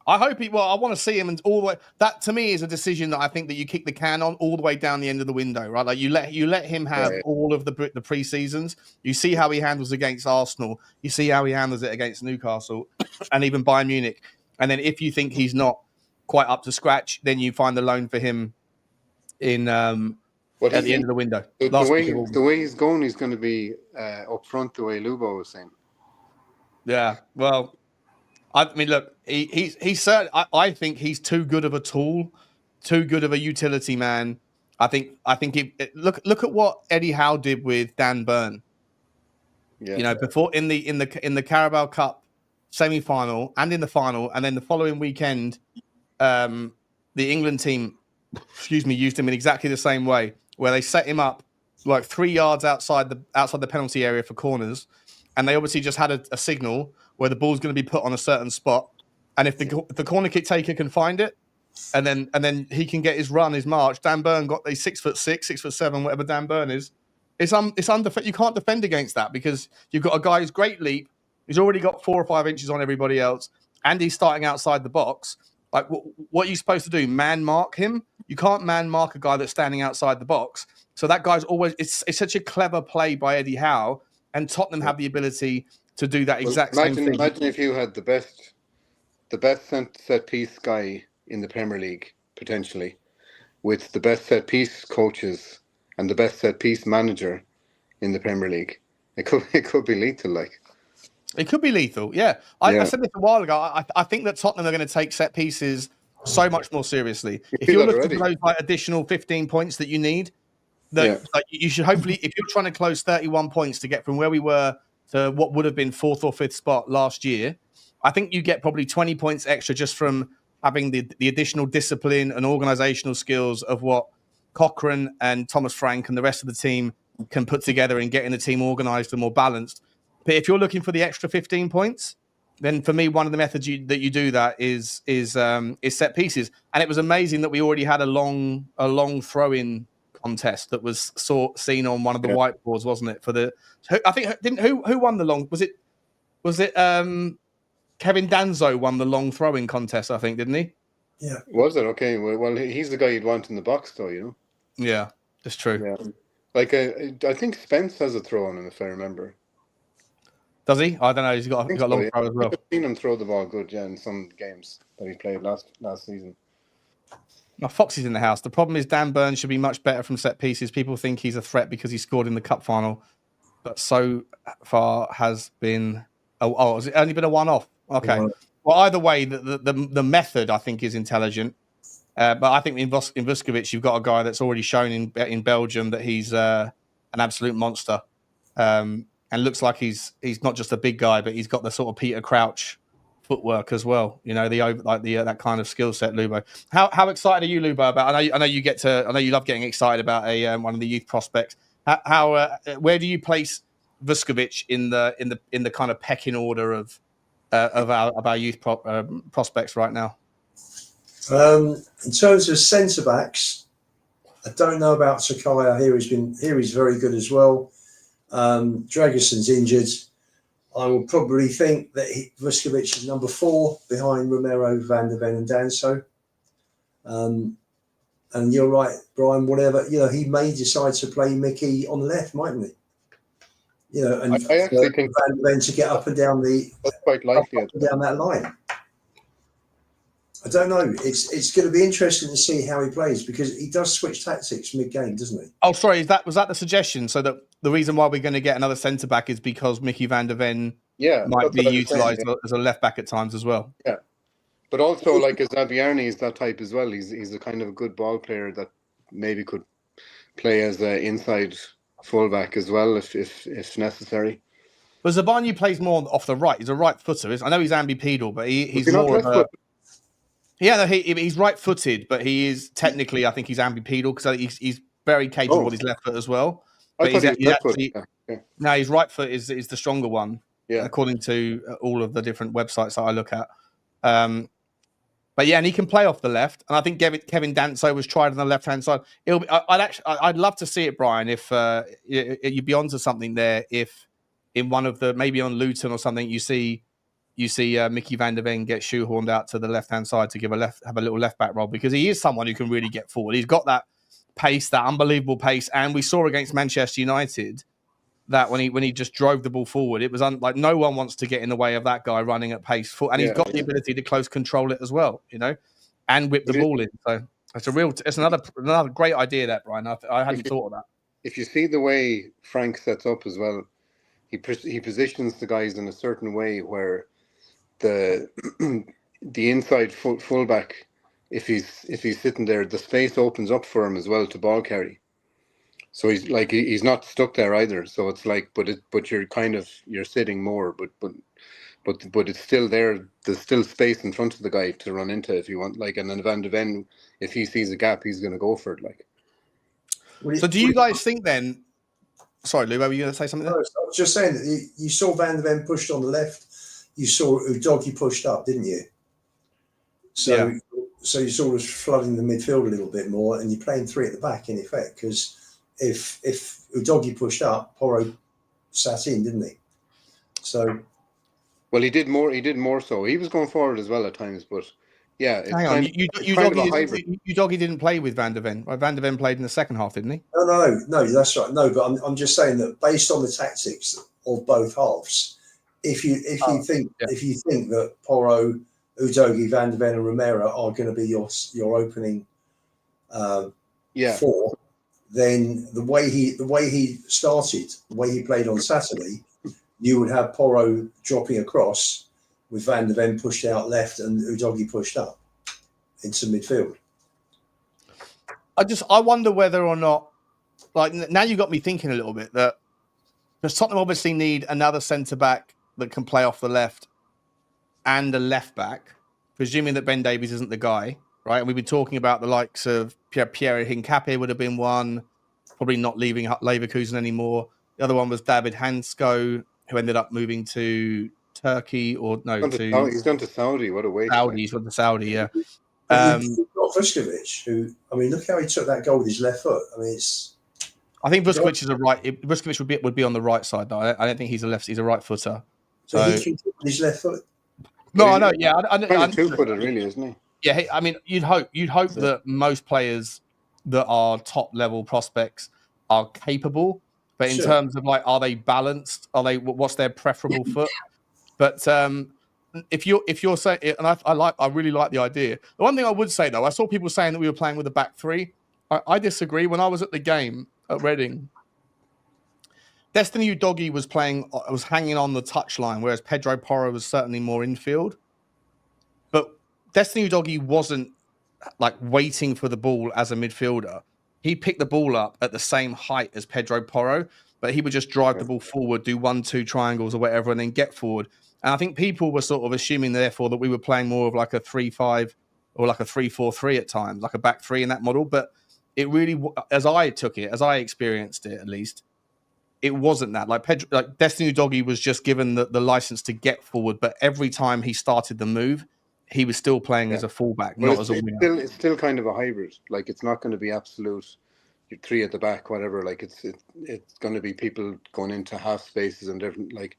I hope I want to see him and all the way. That to me is a decision that I think that you kick the can on all the way down the end of the window, right? Like you let him have all of the pre-seasons. You see how he handles against Arsenal. You see how he handles it against Newcastle and even Bayern Munich. And then if you think he's not quite up to scratch, then you find the loan for him in at the end of the window. The way he's going, he's going to be up front the way Lubo was saying. Yeah, well, I mean, look, he's certainly. I think he's too good of a tool too good of a utility man. I think look at what Eddie Howe did with Dan Burn. Yeah. You know, before in the Carabao Cup semi-final and in the final, and then the following weekend, the England team, used him in exactly the same way, where they set him up like 3 yards outside the penalty area for corners, and they obviously just had a signal where the ball's going to be put on a certain spot, and if the corner kick taker can find it, and then he can get his run, his march. Dan Burn got the 6'6", 6'7", whatever Dan Burn is. It's you can't defend against that because you've got a guy who's great leap. He's already got 4 or 5 inches on everybody else, and he's starting outside the box. Like, what are you supposed to do? Man mark him? You can't man mark a guy that's standing outside the box. So that guy's always. It's such a clever play by Eddie Howe, and Tottenham have the ability to do that exact same thing. Imagine if you had the best set piece guy in the Premier League potentially, with the best set piece coaches and the best set piece manager in the Premier League. It could be lethal, like. It could be lethal, yeah. I said this a while ago. I think that Tottenham are going to take set pieces so much more seriously. If you're looking for those additional 15 points that you need, you should hopefully, if you're trying to close 31 points to get from where we were to what would have been 4th or 5th spot last year, I think you get probably 20 points extra just from having the additional discipline and organisational skills of what Cochrane and Thomas Frank and the rest of the team can put together in getting the team organised and more balanced. But if you're looking for the extra 15 points, then for me, one of the methods that you do that is set pieces. And it was amazing that we already had a long throw-in contest that was seen on one of the whiteboards, wasn't it? For the who won the long? Was it Kevin Danzo won the long throwing contest? I think, didn't he? Yeah. Was it? Okay. Well, he's the guy you'd want in the box, though. You know. Yeah, that's true. Yeah. Like I think Spence has a throw on him, if I remember. Does he? I don't know. He's got a long throw as well. I've seen him throw the ball good, in some games that he played last season. Now, Foxy's in the house. The problem is Dan Burn should be much better from set pieces. People think he's a threat because he scored in the cup final, but so far has been. Has it only been a one-off? Okay. Yeah. Well, either way, the method I think is intelligent. But I think in Vuskovic, you've got a guy that's already shown in Belgium that he's an absolute monster. And looks like he's not just a big guy, but he's got the sort of Peter Crouch footwork as well. You know, that kind of skill set. Lubo, how excited are you, Lubo? About I know you love getting excited about one of the youth prospects. Where do you place Vuskovic in the kind of pecking order of our youth prospects right now? In terms of centre backs, I don't know about Sakai. I hear he's very good as well. Dragison's injured. I will probably think that Vuskovic is number 4 behind Romero, Van der Ven and Danso. And you're right, Brian, whatever, he may decide to play Micky on the left, mightn't he? And I actually think Van der Ven to get up and down that's quite likely down that line. I don't know. It's going to be interesting to see how he plays because he does switch tactics mid-game, doesn't he? Oh, sorry. Was that the suggestion? So that the reason why we're going to get another centre back is because Micky van der Ven might be utilised as a left back at times as well. Yeah, but also like Zabiarni is that type as well. He's a kind of a good ball player that maybe could play as an inside fullback as well if necessary. But Zabani plays more off the right. He's a right footer. I know he's ambipedal, but he's more of a. Yeah, no, he's right-footed, but he is technically, I think he's ambipedal because he's very capable with his left foot as well. But no, his right foot is the stronger one, according to all of the different websites that I look at. But yeah, and he can play off the left, and I think Kevin Danso was tried on the left-hand side. I'd love to see it, Brian, if you'd be onto something there. If in one of the maybe on Luton or something, you see Micky van der Ven get shoehorned out to the left-hand side to have a little left-back role because he is someone who can really get forward. He's got that pace, that unbelievable pace, and we saw against Manchester United that when he just drove the ball forward, it was like no one wants to get in the way of that guy running at pace, and he's got the ability to close control it as well, and whip the ball in. So it's another great idea, that Brian. I hadn't thought of that. If you see the way Frank sets up as well, he positions the guys in a certain way where the inside fullback if he's sitting there, the space opens up for him as well to ball carry. So he's like he's not stuck there either. So it's like, but you're sitting more, but it's still there. There's still space in front of the guy to run into if you want. Like, and then Van de Ven, if he sees a gap, he's going to go for it. Like. So do you guys think then? Sorry, Lubo, were you going to say something there? I was just saying that you saw Van de Ven pushed on the left. You saw Udogie pushed up, didn't you? So you're sort of flooding the midfield a little bit more, and you're playing three at the back in effect. Because if Udogie pushed up, Porro sat in, didn't he? So, well, he did more. So he was going forward as well at times, but yeah. It's Hang on, Udogie didn't play with Van de Ven. Right? Van de Ven played in the second half, didn't he? No, that's right. No, but I'm just saying that based on the tactics of both halves, if you think that Porro, Udogie, Van de Ven, and Romero are going to be your opening four, then the way he started, the way he played on Saturday, you would have Porro dropping across with Van de Ven pushed out left and Udogie pushed up into midfield. I wonder whether or not, like, now you got me thinking a little bit that because Tottenham obviously need another centre back that can play off the left and a left back, presuming that Ben Davies isn't the guy, right? And we've been talking about the likes of Pierre Hincapié would have been one, probably not leaving Leverkusen anymore. The other one was David Hansko, who ended up moving to Turkey he's gone to Saudi. What a waste! He's gone to Saudi, yeah. You've got Vuskovic, who, I mean, look how he took that goal with his left foot. I mean, I think Vuskovic is Vuskovic would be on the right side though. I don't think he's a left. He's a right footer. So he can kick with his left foot. No, I know. Yeah, I'm two-footed, really, isn't he? Yeah, I mean, you'd hope that most players that are top level prospects are capable, but in terms of like, are they balanced? What's their preferable foot? But if you're saying, and I really like the idea. The one thing I would say though, I saw people saying that we were playing with a back three. I disagree. When I was at the game at Reading, Destiny Udogie was hanging on the touchline, whereas Pedro Porro was certainly more infield. But Destiny Udogie wasn't like waiting for the ball as a midfielder. He picked the ball up at the same height as Pedro Porro, but he would just drive the ball forward, do 1-2 triangles or whatever, and then get forward. And I think people were sort of assuming, therefore, that we were playing more of like a 3-5 or like a 3-4-3 at times, like a back three in that model. But it really, as I experienced it, at least, it wasn't that. Like Destiny Udogie was just given the license to get forward, but every time he started the move, he was still playing as a fullback, not as a winger. It's still kind of a hybrid. Like, it's not going to be absolute three at the back, whatever. Like, it's going to be people going into half spaces and different, like,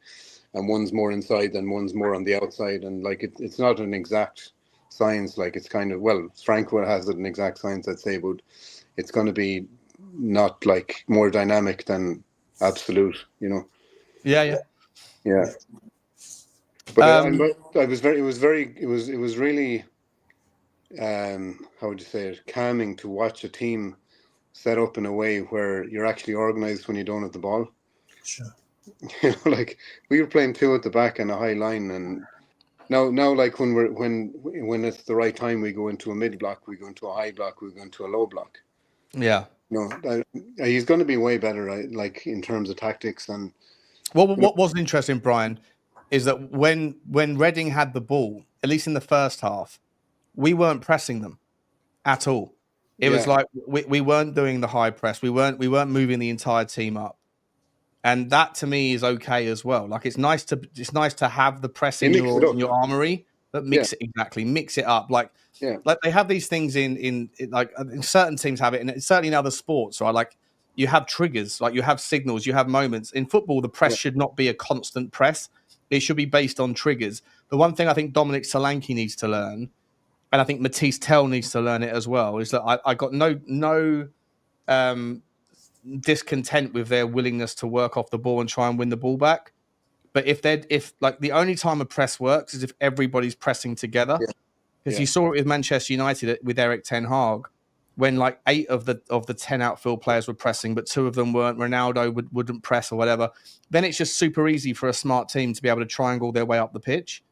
and one's more inside and one's more on the outside, and like it's not an exact science. Like, it's kind of, well, Frank has an exact science, I'd say, but it's going to be not like more dynamic than absolute, you know. Yeah. But it was really how would you say it, calming to watch a team set up in a way where you're actually organized when you don't have the ball. Sure. You know, like we were playing two at the back and a high line, and now like when it's the right time, we go into a mid block, we go into a high block, we go into a low block. Yeah. No, he's going to be way better, right? Like in terms of tactics and. Well, what was interesting, Brian, is that when Reading had the ball, at least in the first half, we weren't pressing them at all. It was like we weren't doing the high press. We weren't moving the entire team up, and that to me is okay as well. Like it's nice to have the press in your armory, but mix it up. Like they have these things in certain teams have it, and certainly in other sports, right? Like you have triggers, like you have signals, you have moments. In football, the press should not be a constant press. It should be based on triggers. The one thing I think Dominic Solanke needs to learn, and I think Mathys Tel needs to learn it as well, is that I got no discontent with their willingness to work off the ball and try and win the ball back. But if the only time a press works is if everybody's pressing together, because you saw it with Manchester United with Eric Ten Hag, when like 8 of the 10 outfield players were pressing, but 2 of them weren't. Ronaldo wouldn't press or whatever. Then it's just super easy for a smart team to be able to triangle their way up the pitch.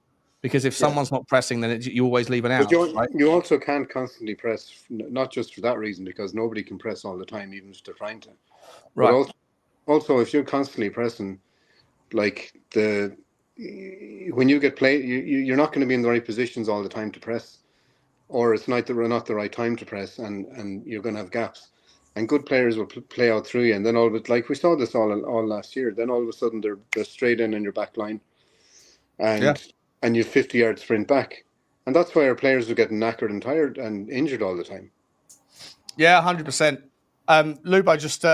Because if someone's not pressing, then you always leave an out. But Right? you also can't constantly press, not just for that reason, because nobody can press all the time, even if they're trying to. Right. But also, if you're constantly pressing, like when you get played, you're not going to be in the right positions all the time to press, or it's not the right time to press, and you're going to have gaps. And good players will play out through you, and then all of it, like we saw this all last year. Then all of a sudden they're straight in your back line, and you 50-yard sprint back, and that's why our players are getting knackered and tired and injured all the time. Yeah, 100%. Lubo, just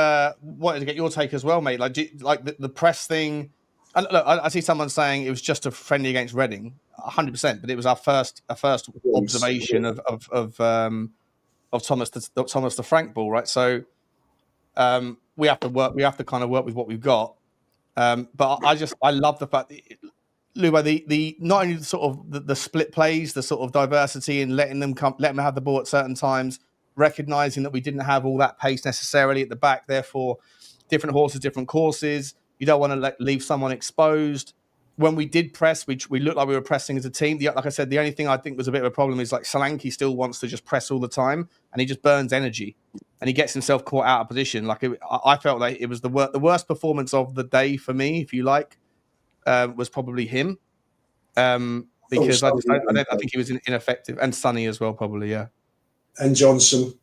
wanted to get your take as well, mate. Like, the press thing. And look, I see someone saying it was just a friendly against Reading, 100%. But it was our first observation of Thomas the Frank ball, right? So we have to kind of work with what we've got. But I love the fact that Lubo, the not only the sort of the split plays, the sort of diversity and letting them have the ball at certain times, recognizing that we didn't have all that pace necessarily at the back, therefore different horses, different courses. You don't want to leave someone exposed. When we did press, we looked like we were pressing as a team. Like I said, the only thing I think was a bit of a problem is like Solanke still wants to just press all the time, and he just burns energy, and he gets himself caught out of position. Like I felt like it was the worst performance of the day for me, if you like, was probably him, because I think he was ineffective, and Sonny as well, probably, yeah. And Johnson.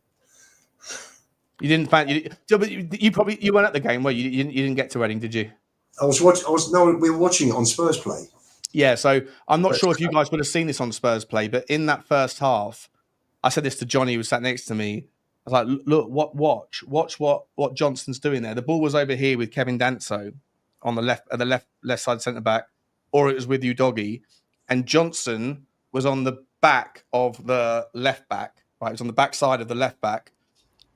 You didn't fancy you weren't at the game, were you? You didn't get to Reading, did you? We were watching it on Spurs Play. Yeah, so I'm not sure if you guys would have seen this on Spurs Play, but in that first half, I said this to Johnny, who was sat next to me. I was like, "Look, watch what Johnson's doing there. The ball was over here with Kevin Danso on the left side centre back, or it was with Udogie, and Johnson was on the back of the left back. Right, it was on the back side of the left back."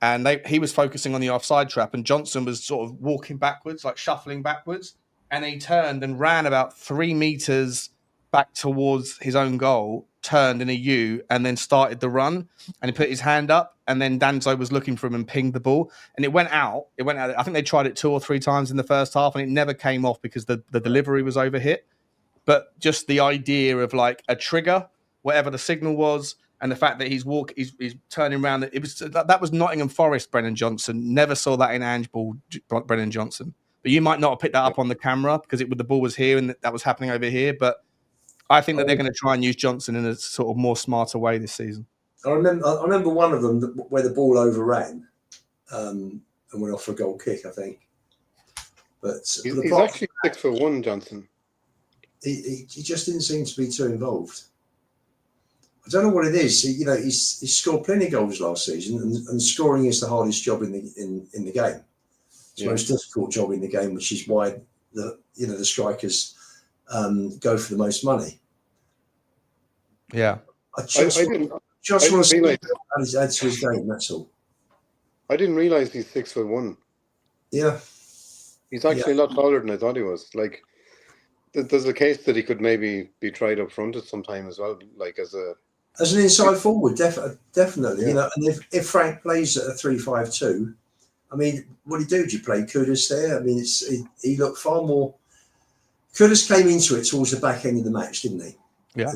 And he was focusing on the offside trap, and Johnson was sort of walking backwards, like shuffling backwards. And he turned and ran about 3 meters back towards his own goal, turned in a U, and then started the run. And he put his hand up, and then Danzo was looking for him and pinged the ball. And it went out. I think they tried it 2 or 3 times in the first half, and it never came off because the delivery was overhit. But just the idea of like a trigger, whatever the signal was, and the fact that he's turning around, that was Nottingham Forest, Brennan Johnson. Never saw that in Ange Ball, Brennan Johnson. But you might not have picked that up on the camera because the ball was here and that was happening over here. But I think that they're going to try and use Johnson in a sort of more smarter way this season. I remember one of them where the ball overran and went off for a goal kick, I think. But he's actually 6'1", Johnson. He just didn't seem to be too involved. I don't know what it is. He's scored plenty of goals last season, and scoring is the hardest job in the game. It's the most difficult job in the game, which is why the strikers go for the most money. Yeah, I just want to see what add to his game. That's all. I didn't realise he's 6'1". Yeah, he's actually a lot taller than I thought he was. Like, there's a case that he could maybe be tried up front at some time as well, like as an inside forward, definitely. And if Frank plays at a 3-5-2, I mean, what do you do? Do you play Kudus there? I mean, he looked far more. Kudus came into it towards the back end of the match, didn't he? Yeah,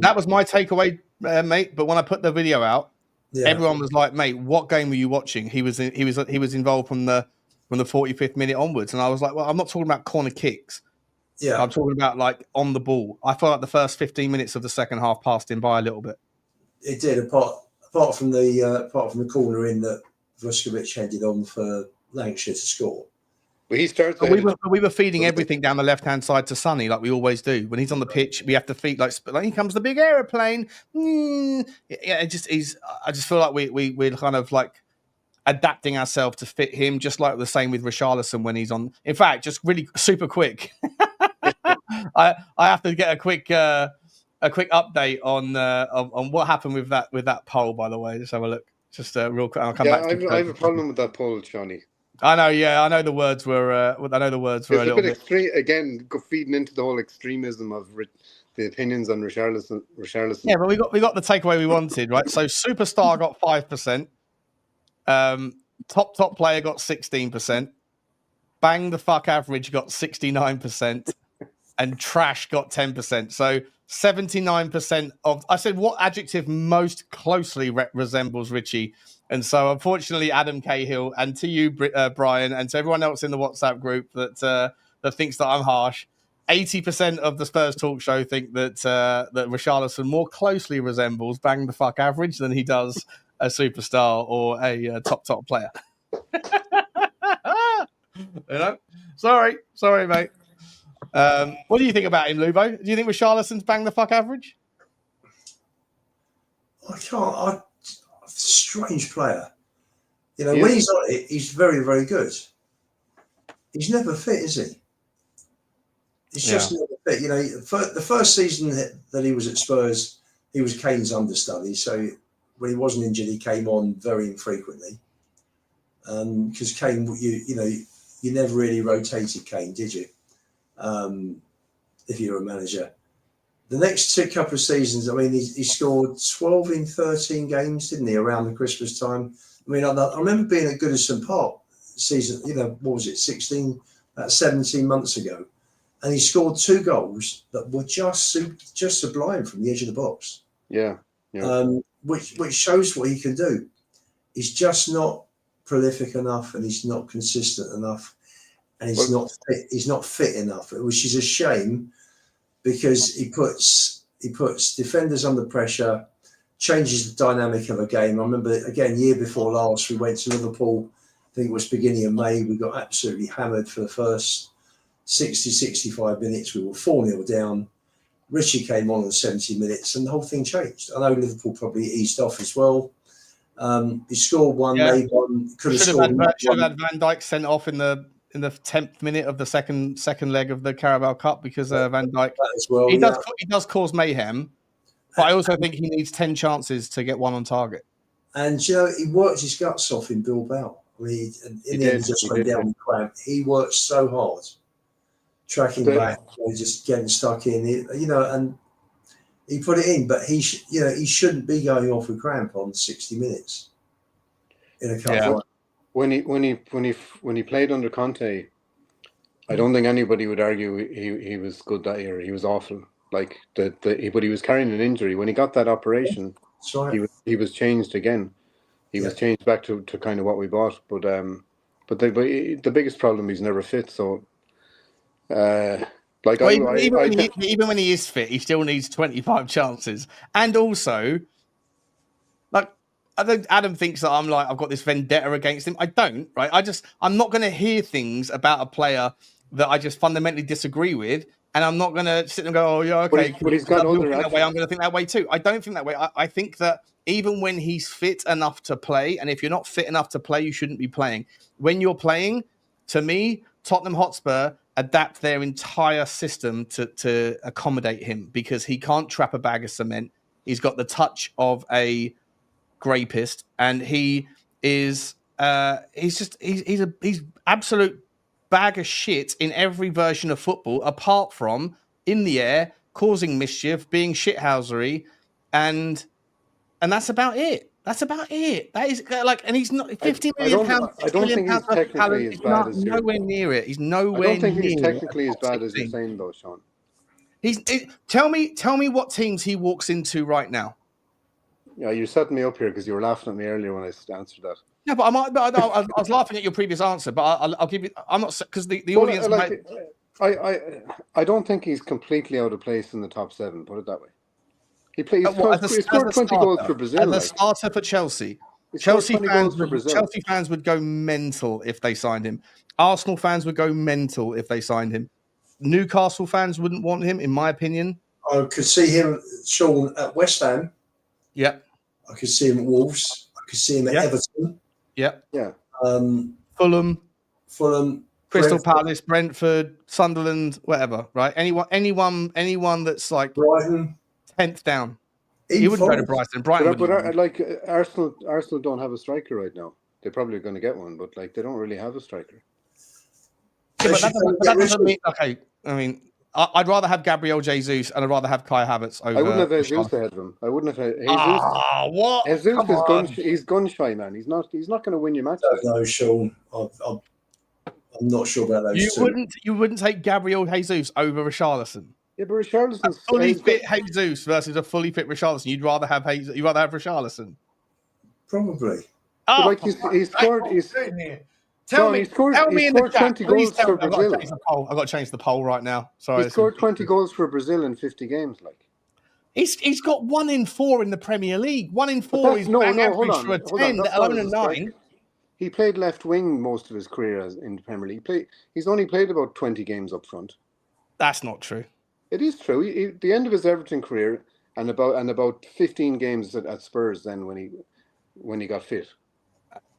that was my takeaway, mate. But when I put the video out, everyone was like, "Mate, what game were you watching?" He was involved from the 45th minute onwards, and I was like, "Well, I'm not talking about corner kicks. Yeah, I'm talking about like on the ball." I felt like the first 15 minutes of the second half passed him by a little bit. It did, apart from the corner in that Vuskovic headed on for Lancashire to score. Well, he starts. We were feeding everything down the left-hand side to Sonny, like we always do. When he's on the pitch, we have to feed like here comes the big aeroplane. I just feel like we're kind of like adapting ourselves to fit him, just like the same with Richarlison when he's on. In fact, just really super quick. I have to get a quick update on what happened with that poll. By the way, just have a look. Just real quick. I'll come back. I have a problem with that poll, Johnny. I know. Yeah, I know the words were. It's a little bit extreme again, feeding into the whole extremism of the opinions on Richarlison. Yeah, but we got the takeaway we wanted, right? So superstar got 5%. Top player got 16%. Bang the fuck average got 69%. and trash got 10%. So 79% of... I said, what adjective most closely resembles Richie? And so, unfortunately, Adam Cahill, and to you, Brian, and to everyone else in the WhatsApp group that thinks that I'm harsh, 80% of the Spurs Talk Show think that that Richarlison more closely resembles bang the fuck average than he does a superstar or a top player. Sorry, mate. What do you think about him, Lubo? Do you think Richarlison's bang the fuck average? I can't. Strange player. You know, when he's on it, he's very, very good. He's never fit, is he? He's just never fit. You know, the first season that he was at Spurs, he was Kane's understudy. So when he wasn't injured, he came on very infrequently. Because Kane, you never really rotated Kane, did you? If you were a manager. The next couple of seasons, I mean, he scored 12 in 13 games, didn't he, around the Christmas time? I mean, I remember being at Goodison Park season, what was it, 17 months ago. And he scored 2 goals that were just sublime from the edge of the box. Yeah. Which shows what he can do. He's just not prolific enough, and he's not consistent enough, and he's not fit enough, which is a shame. Because he puts defenders under pressure, changes the dynamic of a game. I remember, again, year before last, we went to Liverpool, I think it was beginning of May. We got absolutely hammered for the first 60, 65 minutes. We were 4-0 down. Richie came on in 70 minutes and the whole thing changed. I know Liverpool probably eased off as well. He scored one, made one, could have scored one. Should have had Van Dijk sent off in the 10th minute of the second leg of the Carabao Cup because Van Dijk he does cause mayhem, but I also think he needs 10 chances to get one on target. And he worked his guts off in Bilbao. I mean, in the end, he just went down with cramp. He worked so hard, tracking back, just getting stuck in. And he put it in, but he shouldn't be going off with cramp on 60 minutes in a cup. Yeah. When he played under Conte, I don't think anybody would argue he was good that year. He was awful. But he was carrying an injury. When he got that operation, he was changed again. He was changed back to kind of what we bought. But the biggest problem, he's never fit. So even when he is fit, he still needs 25 chances. And also, I think Adam thinks that I've got this vendetta against him. I don't, right? I'm not going to hear things about a player that I just fundamentally disagree with, and I'm not going to sit and go, oh, yeah, okay. But he's got other that way. I'm going to think that way too. I don't think that way. I think that even when he's fit enough to play, and if you're not fit enough to play, you shouldn't be playing. When you're playing, to me, Tottenham Hotspur adapt their entire system to accommodate him because he can't trap a bag of cement. He's got the touch of a grapist, and he's absolute bag of shit in every version of football, apart from in the air, causing mischief, being shithousery, and that's about it. That is and he's not 50 million pounds. I don't think he's technically as bad as nowhere near it. He's nowhere. I don't think he's technically as bad as you're saying, though, Sean. Tell me what teams he walks into right now. Yeah, you're setting me up here because you were laughing at me earlier when I answered that. Yeah, but I was laughing at your previous answer, but I'll give you. I'm not because the audience. I don't think he's completely out of place in the top 7. Put it that way. He scored 20 goals for Brazil. As a starter for Chelsea. Chelsea fans would go mental if they signed him. Arsenal fans would go mental if they signed him. Newcastle fans wouldn't want him, in my opinion. I could see him, Sean, at West Ham. Yeah. I could see him at Wolves. I could see him at Everton. Yeah. Yeah. Fulham, Crystal Brentford. Palace, Brentford, Sunderland, whatever, right? Anyone that's like Brighton. 10th down. He wouldn't go to Brighton. But Arsenal don't have a striker right now. They're probably going to get one, but they don't really have a striker. Yeah, but that doesn't mean, okay, I mean, I'd rather have Gabriel Jesus and I'd rather have Kai Havertz over. I wouldn't have Jesus ahead of him. I wouldn't have Jesus. What? Jesus he's gun shy, man. He's not going to win you matches. No, Sean. I'm not sure about those You two. wouldn't take Gabriel Jesus over Richarlison. Yeah, but Richarlison's Fully fit Jesus versus a fully fit Richarlison. You'd rather have Richarlison. Probably. But like he scored. Tell me, he scored 20 goals for Brazil. I've got to change the poll right now. Sorry, He scored 20 goals for Brazil in 50 games. Like he's got 1 in 4 in the Premier League. 1 in 4 is average for a 10, let alone a 9. He played left wing most of his career in the Premier League. He's only played about 20 games up front. That's not true. It is true. The end of his Everton career and about 15 games at Spurs then when he got fit.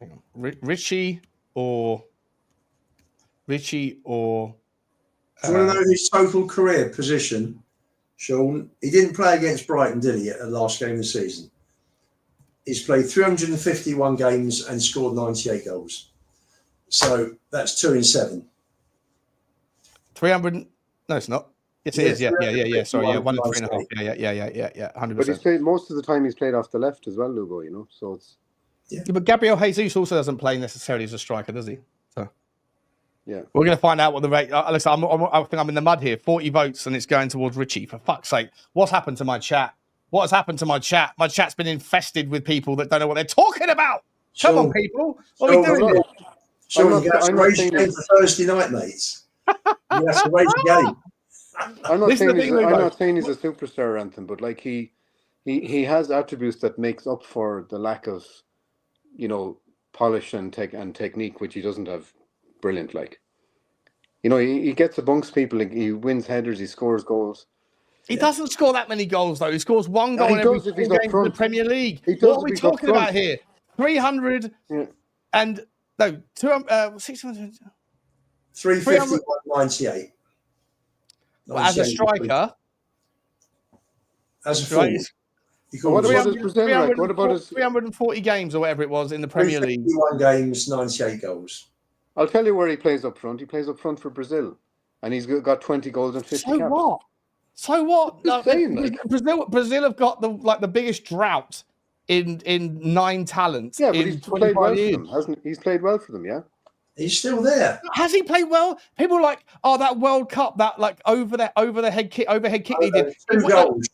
Hang on. Richie or Do you want to know his total career position, Sean? He didn't play against Brighton, did he, at the last game of the season? He's played 351 games and scored 98 goals. So that's 2 in 7. 300? No, it's not. Yes, it is. Yeah. Sorry, 1 in 3.5. Yeah. 100%. But he's played most of the time. He's played off the left as well, Lubo. You know, so it's. Yeah, but Gabriel Jesus also doesn't play necessarily as a striker, does he? So, yeah, we're going to find out what the rate. Listen, I think I'm in the mud here. 40 votes, and it's going towards Richie. For fuck's sake, what's happened to my chat? What has happened to my chat? My chat's been infested with people that don't know what they're talking about. Come on, people. What are we doing here? Sean, you have to raise your game for Thursday night, mates. You have to raise your game. I'm not saying he's a superstar or anything, but like he has attributes that makes up for the lack of, you know, polish and technique, which he doesn't have. Brilliant, like, you know, he gets amongst people. Like, he wins headers, he scores goals. He doesn't score that many goals though. He scores 1 goal in every 4 games in the Premier League. What are we talking about here? 300 and no 600. 351, 98. Well, as a striker, as a forward. What about Brazil? Like? What about his 340 games or whatever it was in the Premier League? 351 games, 98 goals. I'll tell you where he plays up front. He plays up front for Brazil, and he's got 20 goals and 50 caps. So what? Like, Brazil have got the biggest drought in 9 talents. Yeah, but he's played well years. for them, hasn't he? He's played well for them, yeah. He's still there. Has he played well? People are like, oh, that World Cup, that like overhead kick he did. 2 goals.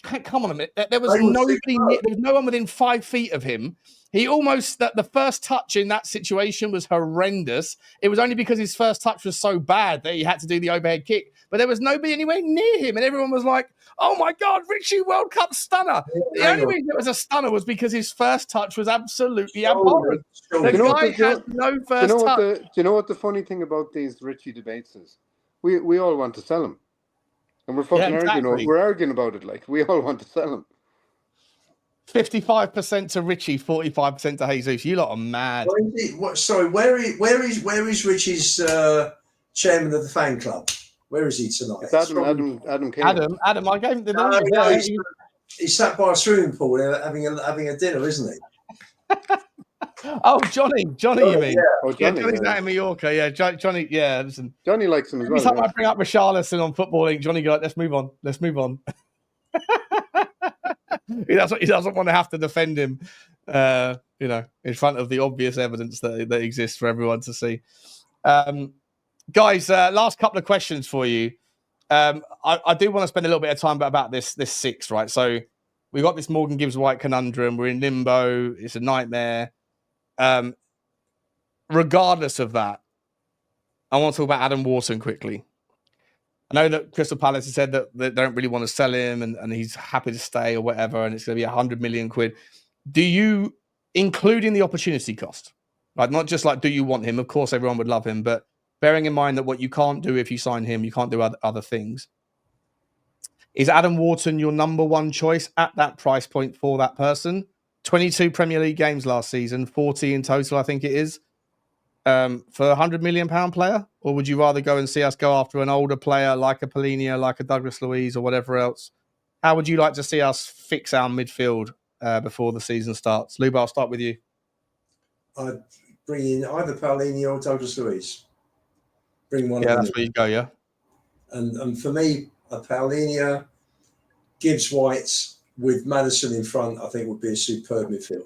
Come on a minute. There was no one within 5 feet of him. He almost the first touch in that situation was horrendous. It was only because his first touch was so bad that he had to do the overhead kick. But there was nobody anywhere near him, and everyone was like, "Oh my God, Richie World Cup stunner!" The only reason it was a stunner was because his first touch was absolutely abhorrent. The guy has no first touch. Do you know what the funny thing about these Richie debates is? We all want to sell him, and we're fucking arguing. We're arguing about it like we all want to sell him. 55% to Richie, 45% to Jesus. You lot are mad. Where is Richie's chairman of the fan club? Where is he tonight? It's Adam King. Adam, I gave him the number. He's sat by a swimming pool having a dinner, isn't he? Oh, Johnny, you mean? Yeah. Oh, Johnny's out in Mallorca. Yeah, Johnny. Yeah, listen. Johnny likes him as well. Every time I bring up Richarlison on Football League, Johnny goes, "Let's move on." He doesn't want to have to defend him, in front of the obvious evidence that exists for everyone to see. Guys, last couple of questions for you. I do want to spend a little bit of time about this 6, right? So we got this Morgan Gibbs-White conundrum. We're in limbo. It's a nightmare. Regardless of that, I want to talk about Adam Wharton quickly. I know that Crystal Palace has said that they don't really want to sell him and he's happy to stay or whatever, and it's going to be 100 million quid. Do you, including the opportunity cost, right? Not just like, do you want him? Of course, everyone would love him, but bearing in mind that what you can't do if you sign him, you can't do other things. Is Adam Wharton your number 1 choice at that price point for that person? 22 Premier League games last season, 40 in total, I think it is. For £100 million player, or would you rather go and see us go after an older player like a Palhinha, like a Douglas Luiz, or whatever else? How would you like to see us fix our midfield before the season starts? Lubo, I'll start with you. I'd bring in either Palhinha or Douglas Luiz. Bring one. Yeah, that's where you go. Yeah, and for me, a Palhinha, Gibbs-White with Maddison in front, I think would be a superb midfield.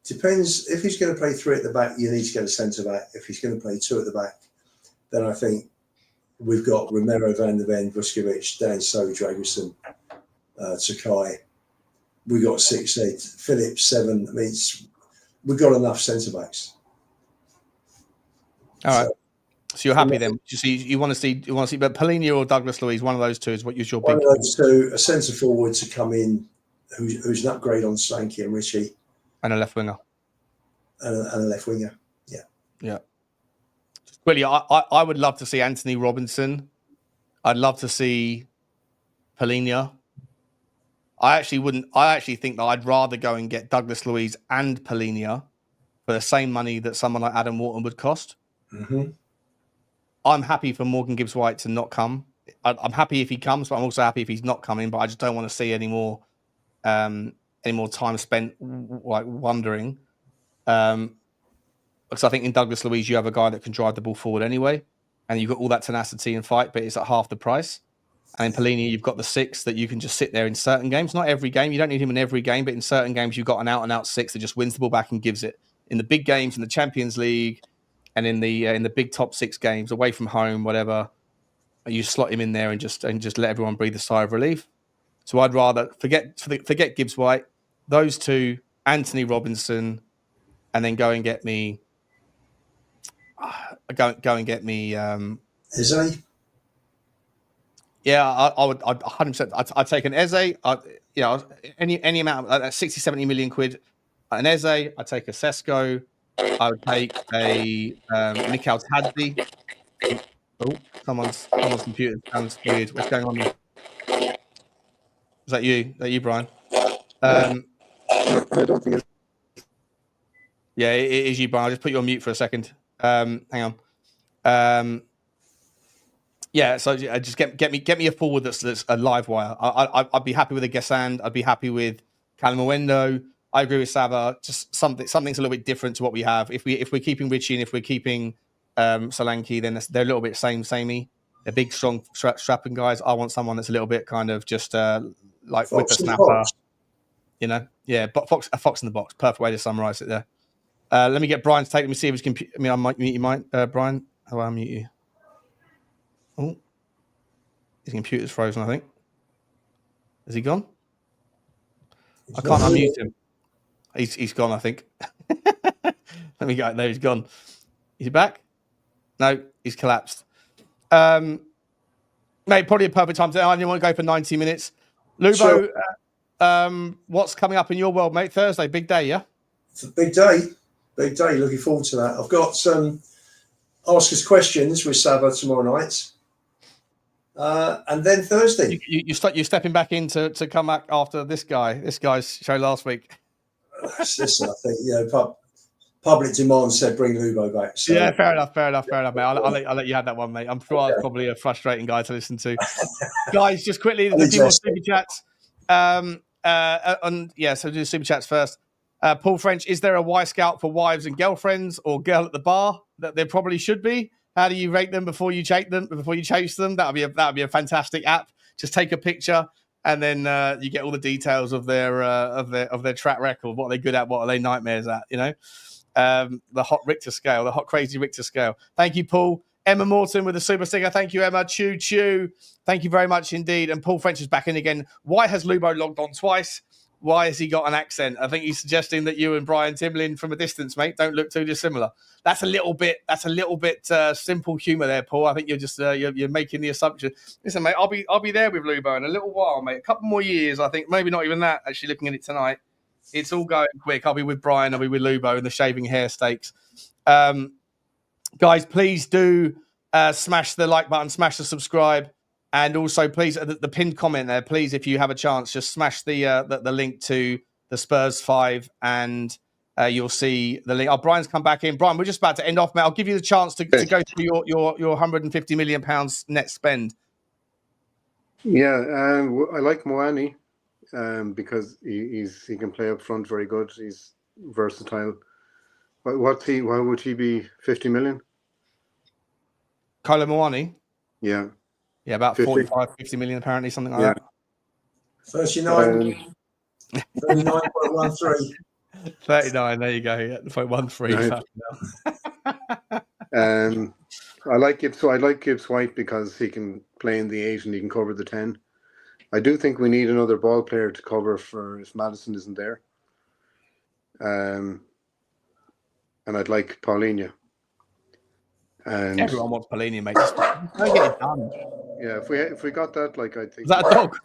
Depends. If he's going to play 3 at the back, you need to get a centre back. If he's going to play 2 at the back, then I think we've got Romero, Van der Ven, Vuskovic, Dan So, Dragusin, Sakai. We got 6, 8, Phillips 7. I mean, we've got enough centre backs. All right. So you're happy then? You want to see, but Polina or Douglas Luiz, one of those two is what your One big. of those two, a centre forward to come in, who's an upgrade on Slanky and Richie, and a left winger, and a left winger. Yeah. Really, I would love to see Anthony Robinson. I'd love to see Polina. I actually think that I'd rather go and get Douglas Luiz and Polina for the same money that someone like Adam Wharton would cost. Mm-hmm. I'm happy for Morgan Gibbs-White to not come. I'm happy if he comes, but I'm also happy if he's not coming. But I just don't want to see any more time spent like wondering. Because I think in Douglas Luiz you have a guy that can drive the ball forward anyway, and you've got all that tenacity and fight, but it's at half the price. And in Polina, you've got the 6 that you can just sit there in certain games. Not every game. You don't need him in every game, but in certain games, you've got an out-and-out 6 that just wins the ball back and gives it. In the big games, in the Champions League, and in the big top 6 games, away from home, whatever, you slot him in there and just let everyone breathe a sigh of relief. So I'd rather forget Gibbs-White, those 2, Anthony Robinson, and then go and get me. Eze? Yeah, I would. I'd 100%. I'd take an Eze. Any amount, 60, 70 million quid. An Eze. I'd take a Sesko. I would take a Mikhail Tadzi. Oh, someone's computer sounds weird. What's going on there? Is that you? Is that you, Brian? I don't think it's... Yeah, it is you, Brian. I'll just put you on mute for a second. Hang on. Yeah, so just get me a forward that's a live wire. I'd be happy with a Gesand. I'd be happy with Calamawendo. I agree with Sabah. Just something's a little bit different to what we have. If we're keeping Richie and if we're keeping Solanke, then they're a little bit samey. They're big, strong, strapping guys. I want someone that's a little bit kind of just like whippersnapper. You know, yeah, but a fox in the box. Perfect way to summarize it there. Let me get Brian to take. Let me see if his computer. I might mute you, Brian. How do I mute you? Oh, his computer's frozen, I think. Is he gone? I can't unmute him. He's gone, I think. Let me go. There, he's gone. Is he back? No, he's collapsed. Mate, probably a perfect time to. I only want to go for 90 minutes. Lubo, sure. What's coming up in your world, mate? Thursday, big day, yeah? It's a big day. Big day. Looking forward to that. I've got some Ask Us Questions with Sabah tomorrow night. And then Thursday. You're stepping back in to come back after this guy's show last week. Listen, I think, public demand said bring Lubo back. So. Yeah, fair enough, mate. I'll let you have that one, mate. I'm sure I'm probably a frustrating guy to listen to. Guys, just quickly, there's a few more super chats. So do super chats first. Paul French, is there a Y Scout for wives and girlfriends or girl at the bar? That there probably should be. How do you rate them before you chase them? That'd be a fantastic app. Just take a picture and then you get all the details of their track record. What are they good at? What are they nightmares at? You know, the hot crazy Richter scale. Thank you, Paul. Emma Morton with a super sticker. Thank you, Emma. Choo. Thank you very much indeed. And Paul French is back in again. Why has Lubo logged on twice? Why has he got an accent? I think he's suggesting that you and Brian Timlin from a distance, mate, don't look too dissimilar. That's a little bit simple humour there, Paul. I think you're just you're making the assumption. Listen, mate, I'll be there with Lubo in a little while, mate. A couple more years, I think. Maybe not even that. Actually, looking at it tonight, it's all going quick. I'll be with Brian. I'll be with Lubo in the shaving hair stakes. Guys, please do smash the like button, smash the subscribe. And also, please, the pinned comment there, please, if you have a chance, just smash the link to the Spurs 5 and you'll see the link. Oh, Brian's come back in. Brian, we're just about to end off, mate. I'll give you the chance to go through your £150 million net spend. Yeah, I like Moani because he can play up front very good. He's versatile. Why would he be 50 million? Kolo Moani? Yeah. Yeah, about 45, 50 million apparently, something like that. 39.13. 39. There you go. Yeah, 0.13. Right. I like Gibbs. So I like Gibbs-White because he can play in the 8 and he can cover the 10. I do think we need another ball player to cover for if Maddison isn't there. And I'd like Paulinho. And Everyone wants Paulinho, mate. Just don't get it done. yeah, if we got that, like I think. Is that a dog?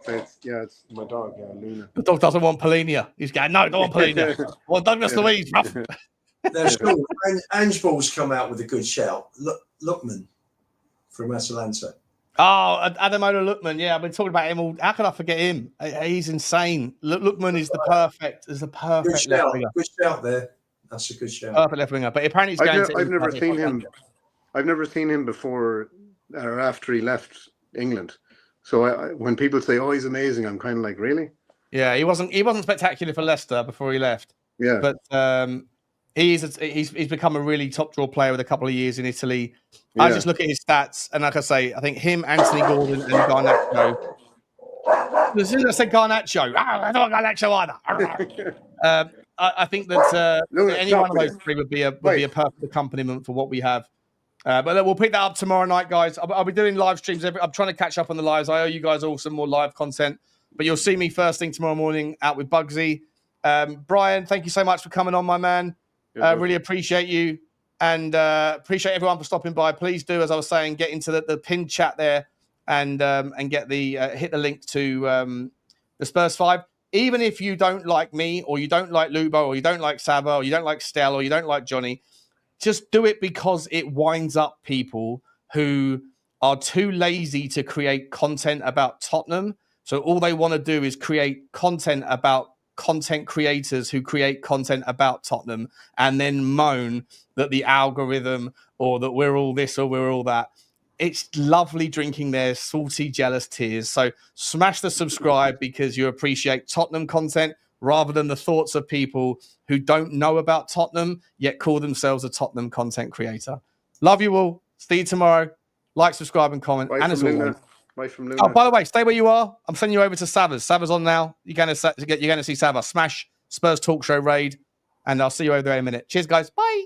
It's my dog. Yeah, Luna. The dog doesn't want Paulinho. He's going, no, don't want Paulinho. Well, Douglas Luiz, rough. There's cool. Ange Ball's come out with a good shout. Lookman from Atalanta. Oh, Adamola Lookman. Yeah, I've been talking about him all. How can I forget him? He's insane. Lookman is the perfect Good left shout. winger. Good shout there. That's a good shout. Perfect left winger. But apparently he's going I've never seen him. I've never seen him before or after he left England. So when people say, "Oh, he's amazing," I'm kind of like, "Really?" Yeah, he wasn't spectacular for Leicester before he left. Yeah, but he's become a really top draw player with a couple of years in Italy. Yeah. I just look at his stats, and like I say, I think him, Anthony Gordon, and Garnacho. As soon as I said Garnacho, I don't want Garnacho either. I think that any one of those three would be a perfect accompaniment for what we have. But we'll pick that up tomorrow night, guys. I'll be doing live streams. I'm trying to catch up on the lives. I owe you guys all some more live content. But you'll see me first thing tomorrow morning out with Bugsy. Brian, thank you so much for coming on, my man. Really appreciate you. And appreciate everyone for stopping by. Please do, as I was saying, get into the pinned chat there and get the hit the link to the Spurs 5. Even if you don't like me, or you don't like Lubo, or you don't like Sabah, or you don't like Stel, or you don't like Johnny, just do it because it winds up people who are too lazy to create content about Tottenham. So all they want to do is create content about content creators who create content about Tottenham and then moan that the algorithm or that we're all this or we're all that. It's lovely drinking their salty, jealous tears. So smash the subscribe because you appreciate Tottenham content rather than the thoughts of people who don't know about Tottenham yet call themselves a Tottenham content creator. Love you all. See you tomorrow. Like, subscribe, and comment. Bye and as always, bye from Luna. oh, by the way, stay where you are. I'm sending you over to Sabah's. Sabah's on now. You're going to see Sabah. Smash Spurs Talk Show raid, and I'll see you over there in a minute. Cheers, guys. Bye.